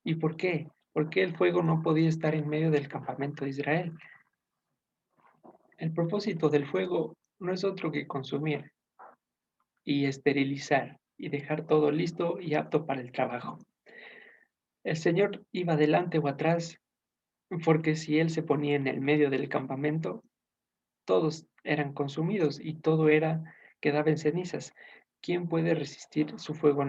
¿Y por qué? Porque el fuego no podía estar en medio del campamento de Israel. El propósito del fuego no es otro que consumir y esterilizar y dejar todo listo y apto para el trabajo. El Señor iba adelante o atrás, porque si Él se ponía en el medio del campamento, todos eran consumidos y todo quedaba en cenizas. ¿Quién puede resistir su fuego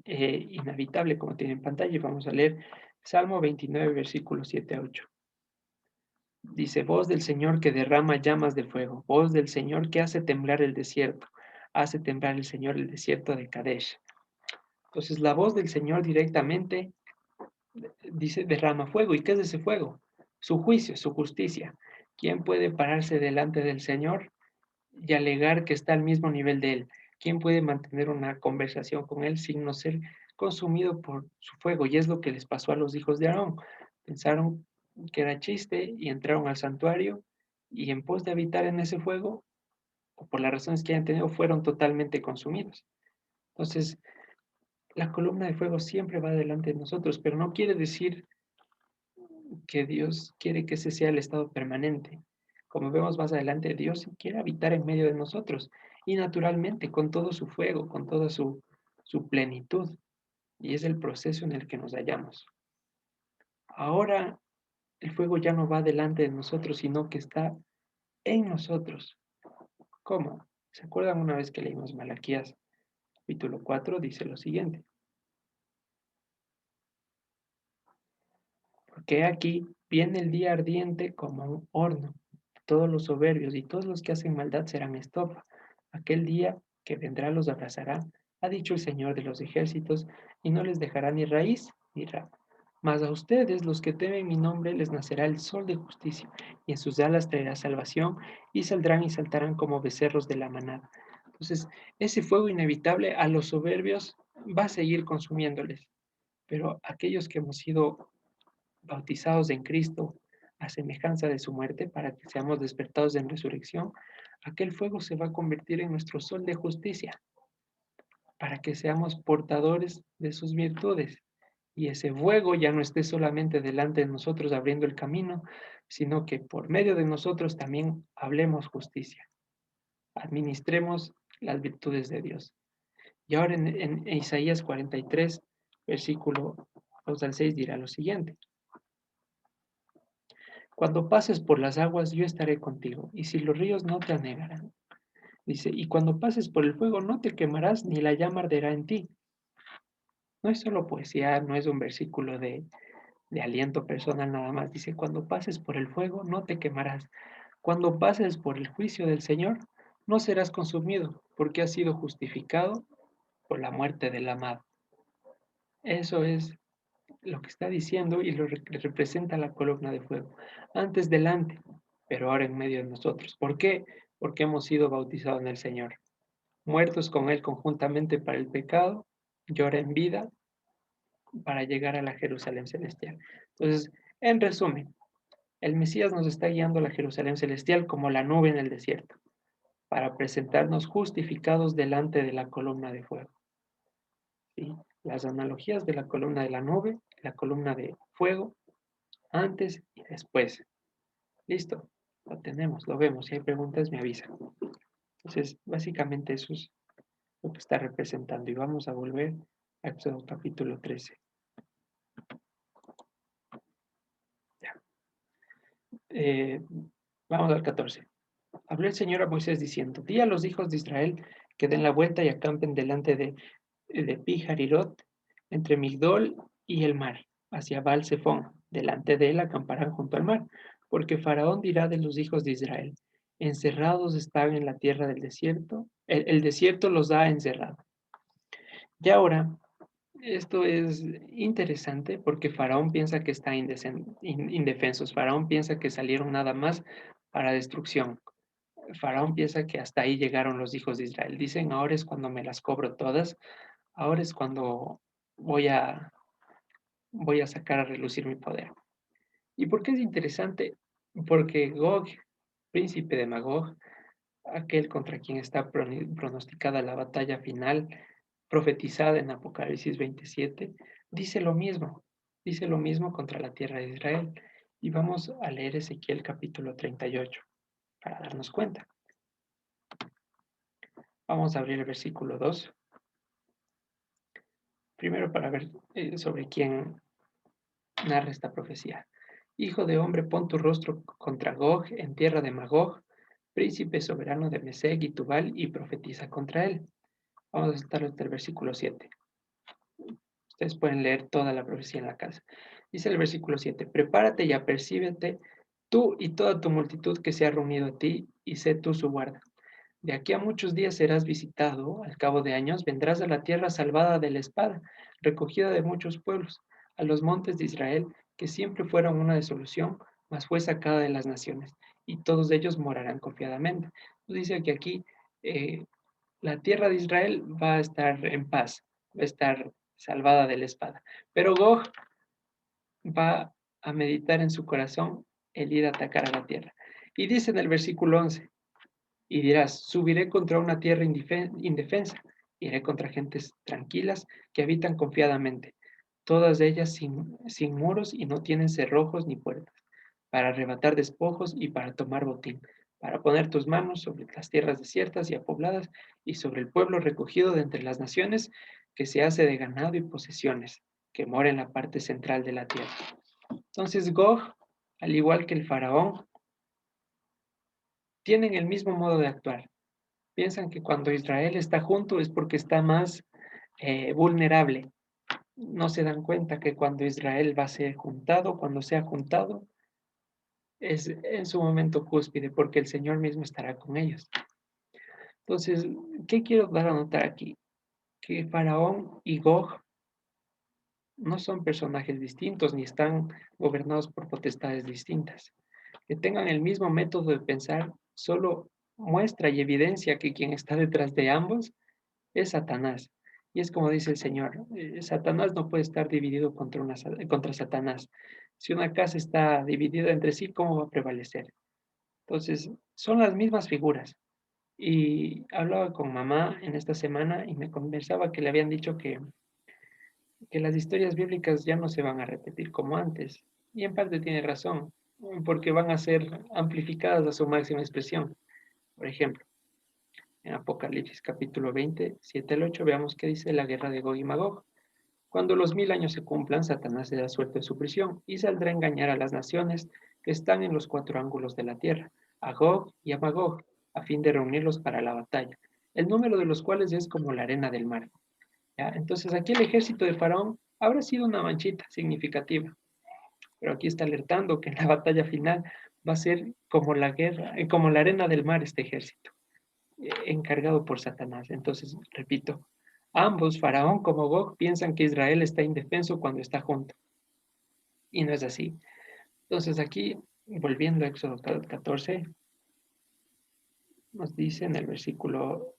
inhabitable, como tiene en pantalla? Y vamos a leer Salmo 29, versículos 7 a 8. Dice, voz del Señor que derrama llamas de fuego, voz del Señor que hace temblar el desierto, hace temblar el Señor el desierto de Kadesh. Entonces, la voz del Señor directamente dice, derrama fuego. ¿Y qué es ese fuego? Su juicio, su justicia. ¿Quién puede pararse delante del Señor y alegar que está al mismo nivel de Él? ¿Quién puede mantener una conversación con Él sin no ser consumido por su fuego? Y es lo que les pasó a los hijos de Aarón. Pensaron que era chiste y entraron al santuario y en pos de habitar en ese fuego, o por las razones que hayan tenido, fueron totalmente consumidos. Entonces, la columna de fuego siempre va delante de nosotros, pero no quiere decir que Dios quiere que ese sea el estado permanente. Como vemos más adelante, Dios quiere habitar en medio de nosotros y naturalmente con todo su fuego, con toda su plenitud. Y es el proceso en el que nos hallamos. Ahora el fuego ya no va delante de nosotros, sino que está en nosotros. ¿Cómo? ¿Se acuerdan una vez que leímos Malaquías capítulo 4? Dice lo siguiente. Porque aquí viene el día ardiente como un horno. Todos los soberbios y todos los que hacen maldad serán estopa. Aquel día que vendrá los abrazará, ha dicho el Señor de los ejércitos, y no les dejará ni raíz ni rama. Mas a ustedes, los que temen mi nombre, les nacerá el sol de justicia, y en sus alas traerá salvación, y saldrán y saltarán como becerros de la manada. Entonces, ese fuego inevitable a los soberbios va a seguir consumiéndoles, pero aquellos que hemos sido bautizados en Cristo a semejanza de su muerte, para que seamos despertados en resurrección, aquel fuego se va a convertir en nuestro sol de justicia, para que seamos portadores de sus virtudes. Y ese fuego ya no esté solamente delante de nosotros abriendo el camino, sino que por medio de nosotros también hablemos justicia, administremos las virtudes de Dios. Y ahora en Isaías 43, versículo 2 al 6 dirá lo siguiente. Cuando pases por las aguas, yo estaré contigo, y si los ríos no te anegarán. Dice, y cuando pases por el fuego, no te quemarás, ni la llama arderá en ti. No es solo poesía, no es un versículo de aliento personal nada más. Dice, cuando pases por el fuego, no te quemarás. Cuando pases por el juicio del Señor, no serás consumido, porque has sido justificado por la muerte del amado. Eso es lo que está diciendo y lo representa la columna de fuego. Antes delante, pero ahora en medio de nosotros. ¿Por qué? Porque hemos sido bautizados en el Señor, muertos con Él conjuntamente para el pecado y ahora en vida para llegar a la Jerusalén celestial. Entonces, en resumen, el Mesías nos está guiando a la Jerusalén celestial como la nube en el desierto, para presentarnos justificados delante de la columna de fuego. ¿Sí? Las analogías de la columna de la nube, la columna de fuego, antes y después. Listo, lo tenemos, lo vemos. Si hay preguntas, me avisan. Entonces, básicamente eso es lo que está representando. Y vamos a volver a Éxodo capítulo 13. Ya. Eh, Vamos al 14. Habló el Señor a Moisés diciendo, di a los hijos de Israel que den la vuelta y acampen delante de Pi Harirot, entre Migdol y el mar. hacia Baal-Zephón. Delante de él acamparán junto al mar, porque Faraón dirá de los hijos de Israel: encerrados están en la tierra del desierto, el desierto los ha encerrado. Y ahora, esto es interesante porque Faraón piensa que están indefensos. Faraón piensa que salieron nada más para destrucción. Faraón piensa que hasta ahí llegaron los hijos de Israel. Dicen, ahora es cuando me las cobro todas, ahora es cuando voy a, voy a sacar a relucir mi poder. ¿Y por qué es interesante? Porque Gog, príncipe de Magog, aquel contra quien está pronosticada la batalla final, profetizada en Apocalipsis 27, dice lo mismo contra la tierra de Israel. Y vamos a leer Ezequiel capítulo 38 para darnos cuenta. Vamos a abrir el versículo 2, primero para ver sobre quién narra esta profecía. Hijo de hombre, pon tu rostro contra Gog en tierra de Magog, príncipe soberano de Mesec y Tubal, y profetiza contra él. Vamos a estar hasta el versículo 7. Ustedes pueden leer toda la profecía en la casa. Dice el versículo 7, prepárate y apercíbete tú y toda tu multitud que se ha reunido a ti, y sé tú su guarda. De aquí a muchos días serás visitado, al cabo de años vendrás a la tierra salvada de la espada, recogida de muchos pueblos, a los montes de Israel, que siempre fueron una desolución, mas fue sacada de las naciones, y todos ellos morarán confiadamente. Dice que aquí la tierra de Israel va a estar en paz, va a estar salvada de la espada. Pero Gog va a meditar en su corazón el ir a atacar a la tierra. Y dice en el versículo 11, y dirás, subiré contra una tierra indefensa, iré contra gentes tranquilas que habitan confiadamente, todas ellas sin muros y no tienen cerrojos ni puertas, para arrebatar despojos y para tomar botín, para poner tus manos sobre las tierras desiertas y apobladas y sobre el pueblo recogido de entre las naciones que se hace de ganado y posesiones, que mora en la parte central de la tierra. Entonces Gog, al igual que el faraón, tienen el mismo modo de actuar. Piensan que cuando Israel está junto es porque está más vulnerable. No se dan cuenta que cuando Israel va a ser juntado, cuando sea juntado, es en su momento cúspide, porque el Señor mismo estará con ellos. Entonces, ¿qué quiero dar a notar aquí? Que Faraón y Gog no son personajes distintos ni están gobernados por potestades distintas. Que tengan el mismo método de pensar solo muestra y evidencia que quien está detrás de ambos es Satanás. Y es como dice el Señor, Satanás no puede estar dividido contra Satanás. Si una casa está dividida entre sí, ¿cómo va a prevalecer? Entonces, son las mismas figuras. Y hablaba con mamá en esta semana y me conversaba que le habían dicho que las historias bíblicas ya no se van a repetir como antes. Y en parte tiene razón, porque van a ser amplificadas a su máxima expresión. Por ejemplo, en Apocalipsis capítulo 20, 7 al 8, veamos qué dice la guerra de Gog y Magog. Cuando los 1000 años se cumplan, Satanás será suelto de su prisión y saldrá a engañar a las naciones que están en los cuatro ángulos de la tierra, a Gog y a Magog, a fin de reunirlos para la batalla, el número de los cuales es como la arena del mar. ¿Ya? Entonces aquí el ejército de Faraón habrá sido una manchita significativa, pero aquí está alertando que en la batalla final va a ser como la guerra, como la arena del mar este ejército encargado por Satanás. Entonces, repito, ambos, Faraón como Gog, piensan que Israel está indefenso cuando está junto. Y no es así. Entonces, aquí, volviendo a Éxodo 14, nos dice en el versículo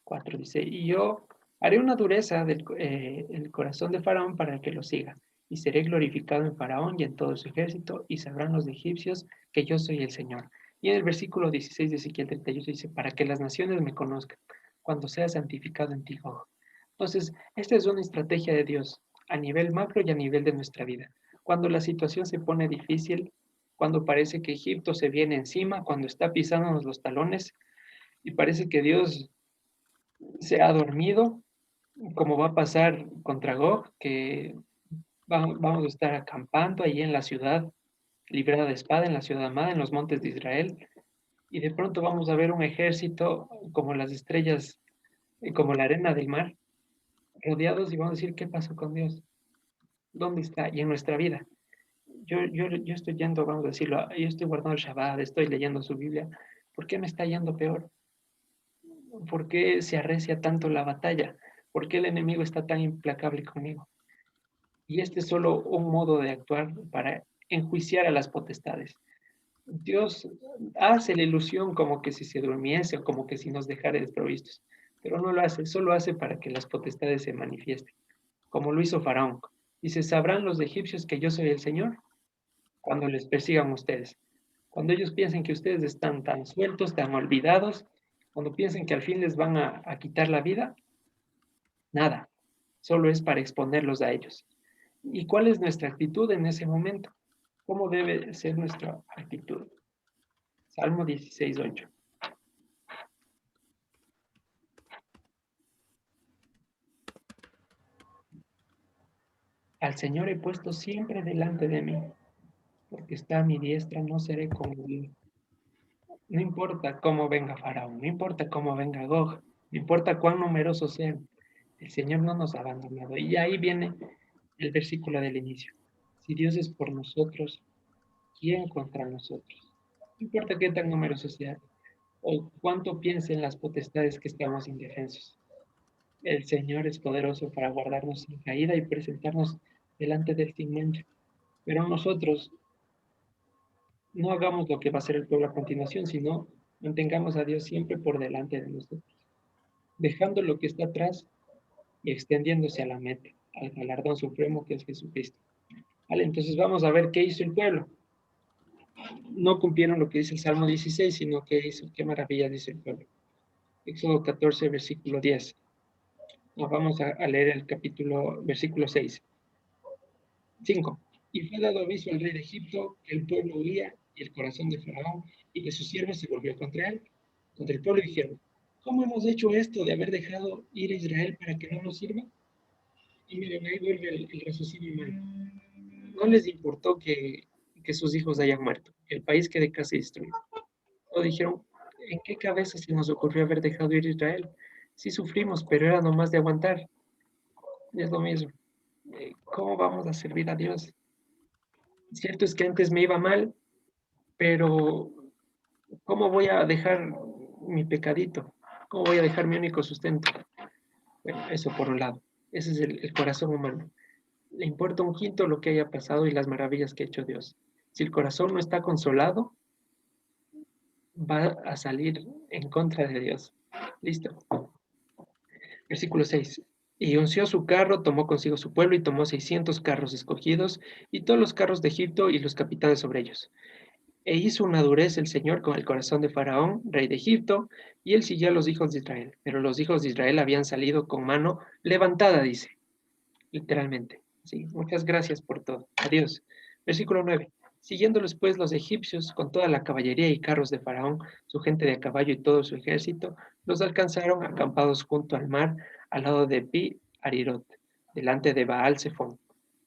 4, dice, y yo haré una dureza del el corazón de Faraón para que lo siga, y seré glorificado en Faraón y en todo su ejército, y sabrán los egipcios que yo soy el Señor. Y en el versículo 16 de Ezequiel 38 dice, para que las naciones me conozcan, cuando sea santificado en ti, Gog. Entonces, esta es una estrategia de Dios a nivel macro y a nivel de nuestra vida. Cuando la situación se pone difícil, cuando parece que Egipto se viene encima, cuando está pisándonos los talones y parece que Dios se ha dormido, como va a pasar contra Gog, que vamos a estar acampando ahí en la ciudad librada de espada, en la ciudad amada, en los montes de Israel, y de pronto vamos a ver un ejército como las estrellas, como la arena del mar, rodeados y vamos a decir, ¿qué pasó con Dios? ¿Dónde está? Y en nuestra vida. Yo estoy yendo, vamos a decirlo, yo estoy guardando el Shabbat, estoy leyendo su Biblia. ¿Por qué me está yendo peor? ¿Por qué se arrecia tanto la batalla? ¿Por qué el enemigo está tan implacable conmigo? Y este es solo un modo de actuar para enjuiciar a las potestades. Dios hace la ilusión como que si se durmiese o como que si nos dejara desprovistos, pero no lo hace, solo hace para que las potestades se manifiesten, como lo hizo Faraón. Dice, sabrán los egipcios que yo soy el Señor cuando les persigan ustedes. Cuando ellos piensen que ustedes están tan sueltos, tan olvidados, cuando piensen que al fin les van a quitar la vida, nada, solo es para exponerlos a ellos. ¿Y cuál es nuestra actitud en ese momento? ¿Cómo debe ser nuestra actitud? Salmo 16:8. Al Señor he puesto siempre delante de mí, porque está a mi diestra, no seré conmovido. No importa cómo venga Faraón, no importa cómo venga Gog, no importa cuán numerosos sean, el Señor no nos ha abandonado. Y ahí viene el versículo del inicio. Si Dios es por nosotros, ¿quién contra nosotros? No importa qué tan numerosos sean o cuánto piensen las potestades que estamos indefensos. El Señor es poderoso para guardarnos sin caída y presentarnos delante del sin mancha. Pero nosotros no hagamos lo que va a hacer el pueblo a continuación, sino mantengamos a Dios siempre por delante de nosotros, dejando lo que está atrás y extendiéndose a la meta, al galardón supremo que es Jesucristo. Vale, entonces vamos a ver qué hizo el pueblo. No cumplieron lo que dice el Salmo 16, sino que hizo, qué maravilla dice el pueblo. Éxodo 14, versículo 10. Nos vamos a leer el capítulo, versículo 6. 5. Y fue dado aviso al rey de Egipto que el pueblo huía y el corazón de Faraón y de sus siervos se volvió contra él, contra el pueblo y dijeron, ¿cómo hemos hecho esto de haber dejado ir a Israel para que no nos sirva? Y miren, ahí vuelve el raciocinio humano. No les importó que sus hijos hayan muerto, que el país quede casi destruido. O dijeron, ¿en qué cabeza se nos ocurrió haber dejado ir a Israel? Sí sufrimos, pero era nomás de aguantar. Es lo mismo. ¿Cómo vamos a servir a Dios? Cierto es que antes me iba mal, pero ¿cómo voy a dejar mi pecadito? ¿Cómo voy a dejar mi único sustento? Bueno, eso por un lado. Ese es el corazón humano. Le importa un quinto lo que haya pasado y las maravillas que ha hecho Dios. Si el corazón no está consolado, va a salir en contra de Dios. Listo. Versículo 6. Y unció su carro, tomó consigo su pueblo y tomó 600 carros escogidos y todos los carros de Egipto y los capitanes sobre ellos. E hizo una dureza el Señor con el corazón de Faraón, rey de Egipto, y él siguió a los hijos de Israel. Pero los hijos de Israel habían salido con mano levantada, dice, literalmente. Sí, muchas gracias por todo. Adiós. Versículo 9. Siguiéndolos pues los egipcios con toda la caballería y carros de Faraón, su gente de a caballo y todo su ejército, los alcanzaron acampados junto al mar, al lado de Pi Arirot, delante de Baal Zephón.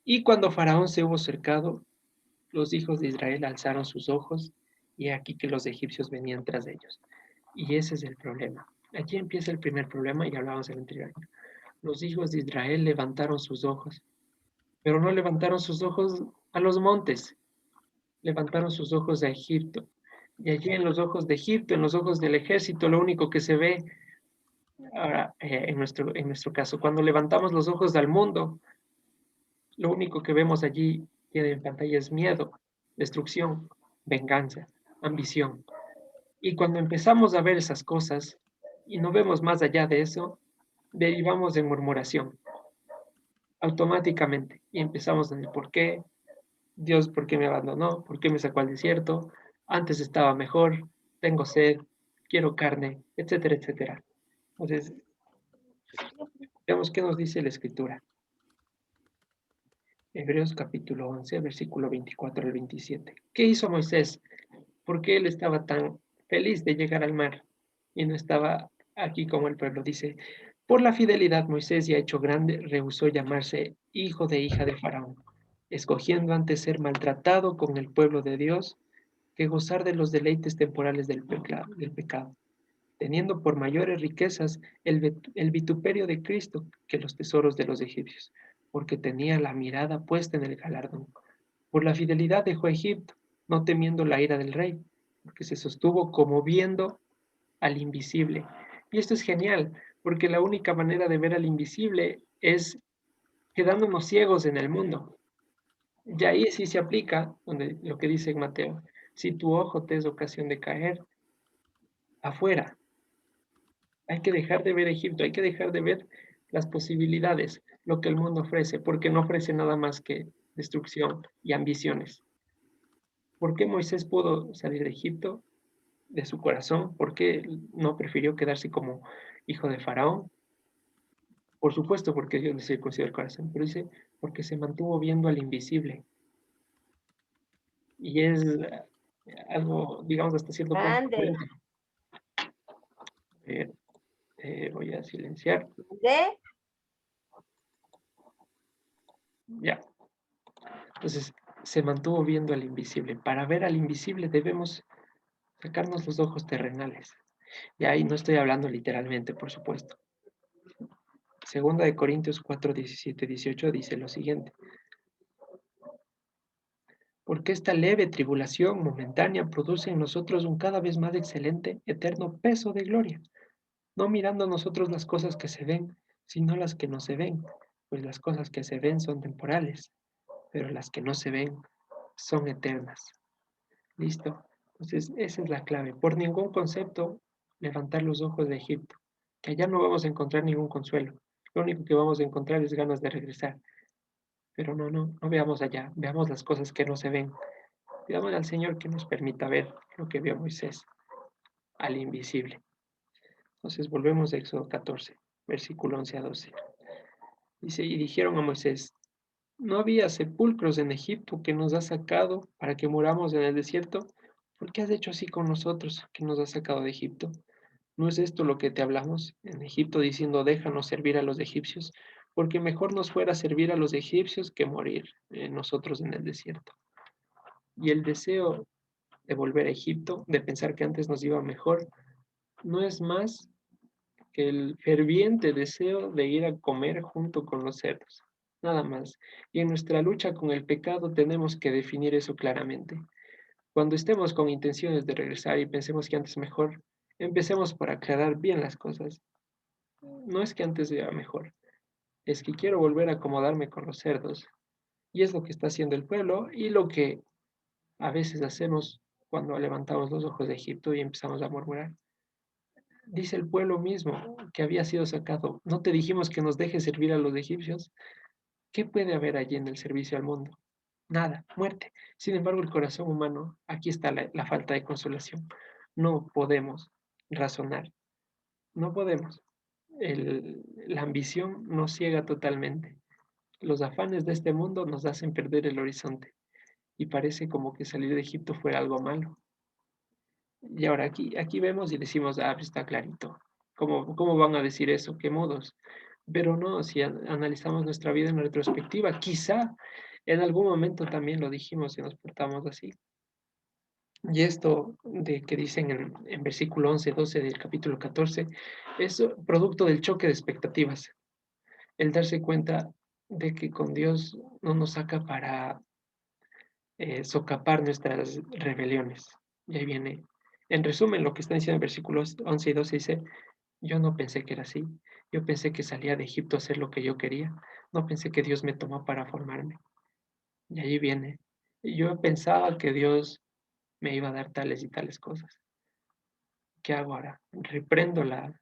Y cuando Faraón se hubo cercado, los hijos de Israel alzaron sus ojos y aquí que los egipcios venían tras de ellos. Y ese es el problema. Aquí empieza el primer problema y hablábamos en el anterior. Los hijos de Israel levantaron sus ojos, pero no levantaron sus ojos a los montes, levantaron sus ojos a Egipto. Y allí en los ojos de Egipto, en los ojos del ejército, lo único que se ve, ahora, en nuestro caso, cuando levantamos los ojos al mundo, lo único que vemos allí en pantalla es miedo, destrucción, venganza, ambición. Y cuando empezamos a ver esas cosas y no vemos más allá de eso, derivamos en murmuración automáticamente y empezamos en el por qué, Dios, ¿por qué me abandonó? ¿Por qué me sacó al desierto? Antes estaba mejor, tengo sed, quiero carne, etcétera, etcétera. Entonces, veamos qué nos dice la escritura. Hebreos capítulo 11, versículo 24 al 27. ¿Qué hizo Moisés? ¿Por qué él estaba tan feliz de llegar al mar y no estaba aquí como el pueblo? Dice, por la fidelidad Moisés, ya hecho grande, rehusó llamarse hijo de hija de Faraón, escogiendo antes ser maltratado con el pueblo de Dios que gozar de los deleites temporales del pecado, teniendo por mayores riquezas el vituperio de Cristo que los tesoros de los egipcios, porque tenía la mirada puesta en el galardón. Por la fidelidad dejó Egipto, no temiendo la ira del rey, porque se sostuvo como viendo al invisible. Y esto es genial, porque la única manera de ver al invisible es quedándonos ciegos en el mundo. Y ahí sí se aplica donde, lo que dice en Mateo, si tu ojo te es ocasión de caer, afuera. Hay que dejar de ver Egipto, hay que dejar de ver las posibilidades, lo que el mundo ofrece, porque no ofrece nada más que destrucción y ambiciones. ¿Por qué Moisés pudo salir de Egipto, de su corazón? ¿Por qué no prefirió quedarse como hijo de Faraón? Por supuesto, porque Dios le circuncidó el corazón, pero dice, porque se mantuvo viendo al invisible. Y es algo, digamos, hasta cierto punto Ande, coherente. Eh, voy a silenciar. de, Ya. Entonces, se mantuvo viendo al invisible. Para ver al invisible debemos sacarnos los ojos terrenales. Y ahí no estoy hablando literalmente, por supuesto. Segunda de Corintios 4, 17, 18 dice lo siguiente. Porque esta leve tribulación momentánea produce en nosotros un cada vez más excelente, eterno peso de gloria, no mirando a nosotros las cosas que se ven, sino las que no se ven, pues las cosas que se ven son temporales, pero las que no se ven son eternas. ¿Listo? Entonces, esa es la clave. Por ningún concepto levantar los ojos de Egipto, que allá no vamos a encontrar ningún consuelo. Lo único que vamos a encontrar es ganas de regresar. Pero no veamos allá, veamos las cosas que no se ven. Pidamos al Señor que nos permita ver lo que vio Moisés, al invisible. Entonces volvemos a Éxodo 14, versículo 11 a 12. Dice, y dijeron a Moisés, ¿no había sepulcros en Egipto que nos has sacado para que muramos en el desierto? ¿Por qué has hecho así con nosotros que nos has sacado de Egipto? ¿No es esto lo que te hablamos en Egipto diciendo, déjanos servir a los egipcios? Porque mejor nos fuera servir a los egipcios que morir nosotros en el desierto. Y el deseo de volver a Egipto, de pensar que antes nos iba mejor, no es más que el ferviente deseo de ir a comer junto con los cerdos, nada más. Y en nuestra lucha con el pecado tenemos que definir eso claramente. Cuando estemos con intenciones de regresar y pensemos que antes mejor, empecemos por aclarar bien las cosas. No es que antes era mejor, es que quiero volver a acomodarme con los cerdos. Y es lo que está haciendo el pueblo y lo que a veces hacemos cuando levantamos los ojos de Egipto y empezamos a murmurar. Dice el pueblo mismo que había sido sacado. ¿No te dijimos que nos dejes servir a los egipcios? ¿Qué puede haber allí en el servicio al mundo? Nada, muerte. Sin embargo, el corazón humano, aquí está la falta de consolación. No podemos razonar, no podemos. La ambición nos ciega totalmente. Los afanes de este mundo nos hacen perder el horizonte y parece como que salir de Egipto fuera algo malo. Y ahora aquí vemos y decimos, ah, pues está clarito. ¿Cómo van a decir eso? ¿Qué modos? Pero no, si analizamos nuestra vida en retrospectiva, quizá en algún momento también lo dijimos y nos portamos así. Y esto de que dicen en versículo 11, 12 del capítulo 14, es producto del choque de expectativas. El darse cuenta de que con Dios no nos saca para socapar nuestras rebeliones. Y ahí viene, en resumen, lo que está diciendo en versículos 11 y 12 dice, yo no pensé que era así, yo pensé que salía de Egipto a hacer lo que yo quería, no pensé que Dios me tomó para formarme. Y ahí viene, yo pensaba que Dios me iba a dar tales y tales cosas. ¿Qué hago ahora? Reprendo la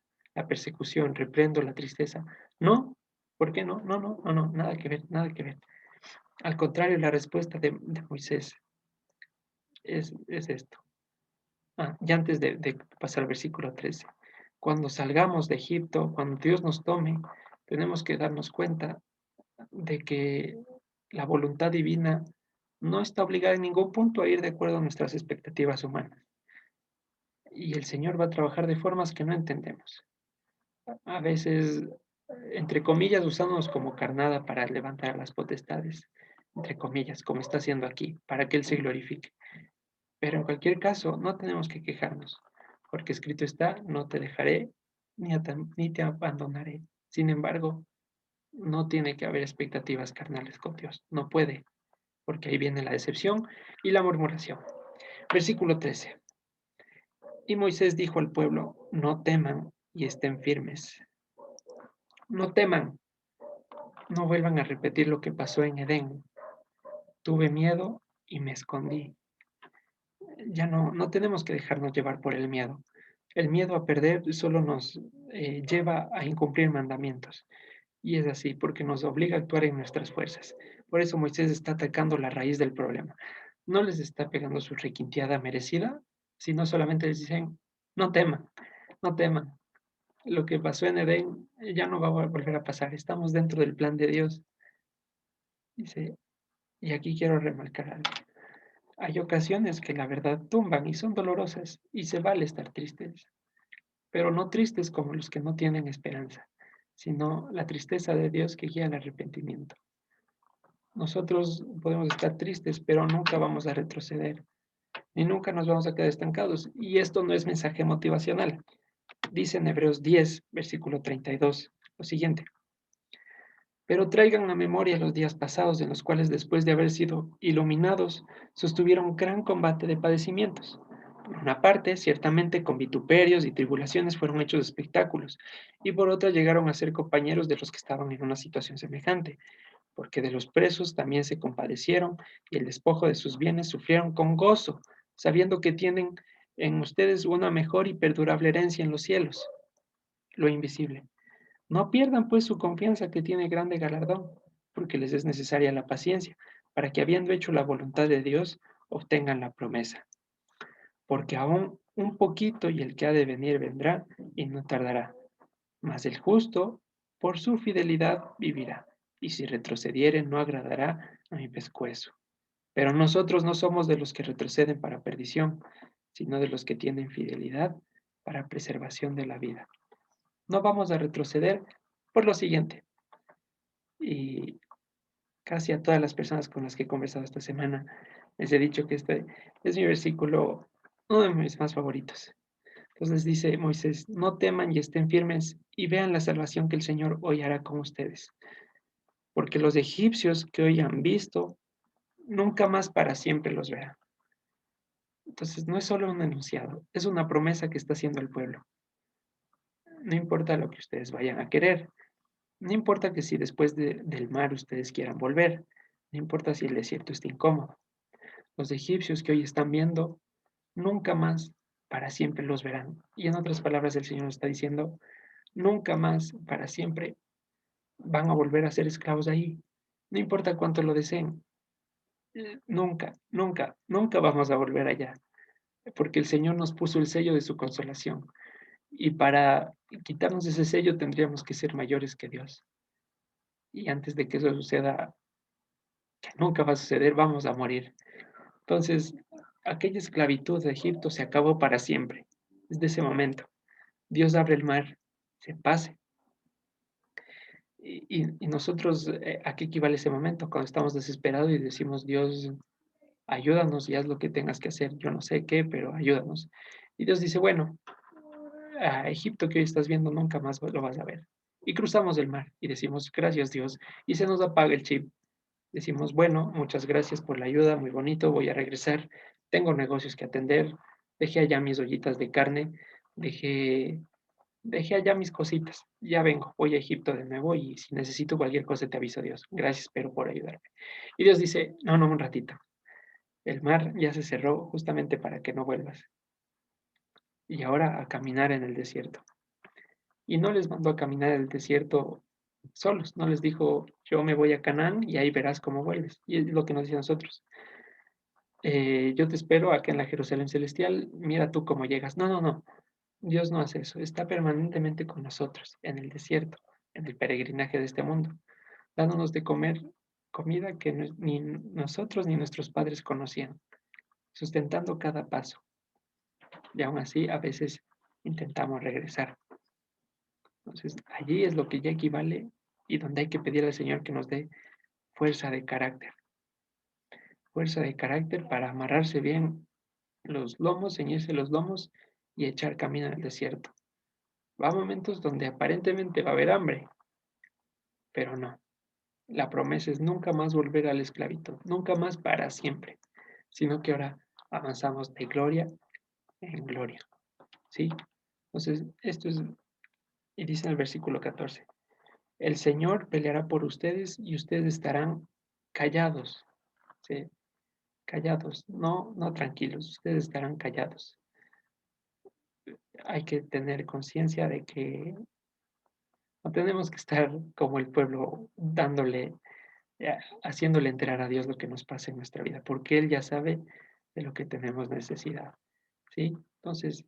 persecución, reprendo la tristeza. No, ¿por qué no? No, nada que ver, nada que ver. Al contrario, la respuesta de Moisés es esto. Y antes de pasar al versículo 13, cuando salgamos de Egipto, cuando Dios nos tome, tenemos que darnos cuenta de que la voluntad divina no está obligada en ningún punto a ir de acuerdo a nuestras expectativas humanas. Y el Señor va a trabajar de formas que no entendemos. A veces, entre comillas, usándonos como carnada para levantar a las potestades, entre comillas, como está haciendo aquí, para que Él se glorifique. Pero en cualquier caso, no tenemos que quejarnos, porque escrito está, no te dejaré ni te abandonaré. Sin embargo, No tiene que haber expectativas carnales con Dios, no puede, porque ahí viene la decepción y la murmuración. Versículo 13. Y Moisés dijo al pueblo: no teman y estén firmes. No teman, no vuelvan a repetir lo que pasó en Edén. Tuve miedo y me escondí. Ya no tenemos que dejarnos llevar por el miedo. El miedo a perder solo nos lleva a incumplir mandamientos. Y es así, porque nos obliga a actuar en nuestras fuerzas. Por eso Moisés está atacando la raíz del problema. No les está pegando su requinteada merecida, sino solamente les dicen: no teman, no teman. Lo que pasó en Edén ya no va a volver a pasar. Estamos dentro del plan de Dios. Dice, y aquí quiero remarcar algo. Hay ocasiones que la verdad tumban y son dolorosas, y se vale estar tristes, pero no tristes como los que no tienen esperanza, sino la tristeza de Dios que guía al arrepentimiento. Nosotros podemos estar tristes, pero nunca vamos a retroceder, ni nunca nos vamos a quedar estancados. Y esto no es mensaje motivacional. Dice en Hebreos 10, versículo 32, lo siguiente: pero traigan a memoria los días pasados, en los cuales, después de haber sido iluminados, sostuvieron gran combate de padecimientos. Por una parte, ciertamente con vituperios y tribulaciones fueron hechos espectáculos, y por otra llegaron a ser compañeros de los que estaban en una situación semejante, porque de los presos también se compadecieron, y el despojo de sus bienes sufrieron con gozo, sabiendo que tienen en ustedes una mejor y perdurable herencia en los cielos, lo invisible. No pierdan pues su confianza, que tiene grande galardón, porque les es necesaria la paciencia, para que, habiendo hecho la voluntad de Dios, obtengan la promesa. Porque aún un poquito y el que ha de venir vendrá y no tardará. Mas el justo por su fidelidad vivirá, y si retrocediere no agradará a mi pescuezo. Pero nosotros no somos de los que retroceden para perdición, sino de los que tienen fidelidad para preservación de la vida. No vamos a retroceder por lo siguiente, y casi a todas las personas con las que he conversado esta semana les he dicho que este es mi versículo, uno de mis más favoritos. Entonces dice Moisés: no teman y estén firmes y vean la salvación que el Señor hoy hará con ustedes. Porque los egipcios que hoy han visto, nunca más para siempre los verán. Entonces no es solo un enunciado, es una promesa que está haciendo el pueblo. No importa lo que ustedes vayan a querer, no importa que si después del mar ustedes quieran volver, no importa si el desierto está incómodo. Los egipcios que hoy están viendo, nunca más para siempre los verán. Y en otras palabras, el Señor está diciendo: nunca más para siempre van a volver a ser esclavos ahí. No importa cuánto lo deseen, nunca, nunca, nunca vamos a volver allá, porque el Señor nos puso el sello de su consolación. Y para quitarnos ese sello tendríamos que ser mayores que Dios. Y antes de que eso suceda, que nunca va a suceder, vamos a morir. Entonces, aquella esclavitud de Egipto se acabó para siempre. Desde ese momento, Dios abre el mar, se pase. Y nosotros, ¿a qué equivale ese momento? Cuando estamos desesperados y decimos: Dios, ayúdanos y haz lo que tengas que hacer. Yo no sé qué, pero ayúdanos. Y Dios dice: bueno, a Egipto que hoy estás viendo nunca más lo vas a ver. Y cruzamos el mar y decimos: gracias Dios. Y se nos apaga el chip. Decimos: bueno, muchas gracias por la ayuda, muy bonito, voy a regresar, tengo negocios que atender, dejé allá mis ollitas de carne, dejé, dejé allá mis cositas, ya vengo, voy a Egipto de nuevo y si necesito cualquier cosa te aviso, Dios. Gracias, pero por ayudarme. Y Dios dice: no, no, un ratito. El mar ya se cerró justamente para que no vuelvas. Y ahora a caminar en el desierto. Y no les mandó a caminar en el desierto solos, no les dijo: yo me voy a Canaán y ahí verás cómo vuelves. Y es lo que nos dice a nosotros: yo te espero acá en la Jerusalén celestial, mira tú cómo llegas. No, no, no, Dios no hace eso, está permanentemente con nosotros en el desierto, en el peregrinaje de este mundo, dándonos de comer comida que ni nosotros ni nuestros padres conocían, sustentando cada paso. Y aún así, a veces intentamos regresar. Entonces, allí es lo que ya equivale y donde hay que pedir al Señor que nos dé fuerza de carácter para amarrarse bien los lomos, ceñirse los lomos y echar camino en el desierto. Va a momentos donde aparentemente va a haber hambre, pero no. La promesa es nunca más volver a la esclavitud, nunca más para siempre, sino que ahora avanzamos de gloria en gloria, ¿sí? Entonces, esto es, y dice en el versículo 14, el Señor peleará por ustedes y ustedes estarán callados, ¿sí? Callados, no, no tranquilos, ustedes estarán callados. Hay que tener conciencia de que no tenemos que estar como el pueblo dándole, haciéndole enterar a Dios lo que nos pasa en nuestra vida, porque Él ya sabe de lo que tenemos necesidad, ¿sí? Entonces,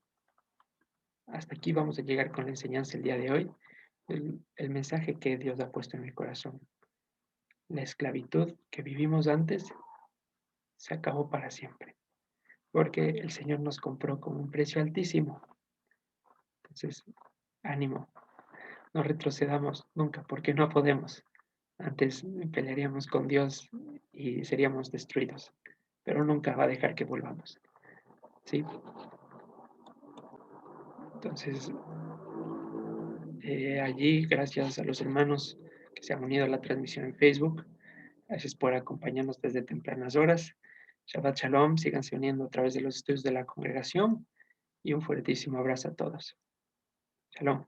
hasta aquí vamos a llegar con la enseñanza el día de hoy, el mensaje que Dios ha puesto en mi corazón. La esclavitud que vivimos antes se acabó para siempre, porque el Señor nos compró con un precio altísimo. Entonces, ánimo, no retrocedamos nunca, porque no podemos. Antes pelearíamos con Dios y seríamos destruidos, pero nunca va a dejar que volvamos, ¿sí? Entonces, allí, gracias a los hermanos que se han unido a la transmisión en Facebook, gracias por acompañarnos desde tempranas horas. Shabbat Shalom, síganse uniendo a través de los estudios de la congregación y un fuertísimo abrazo a todos. Shalom.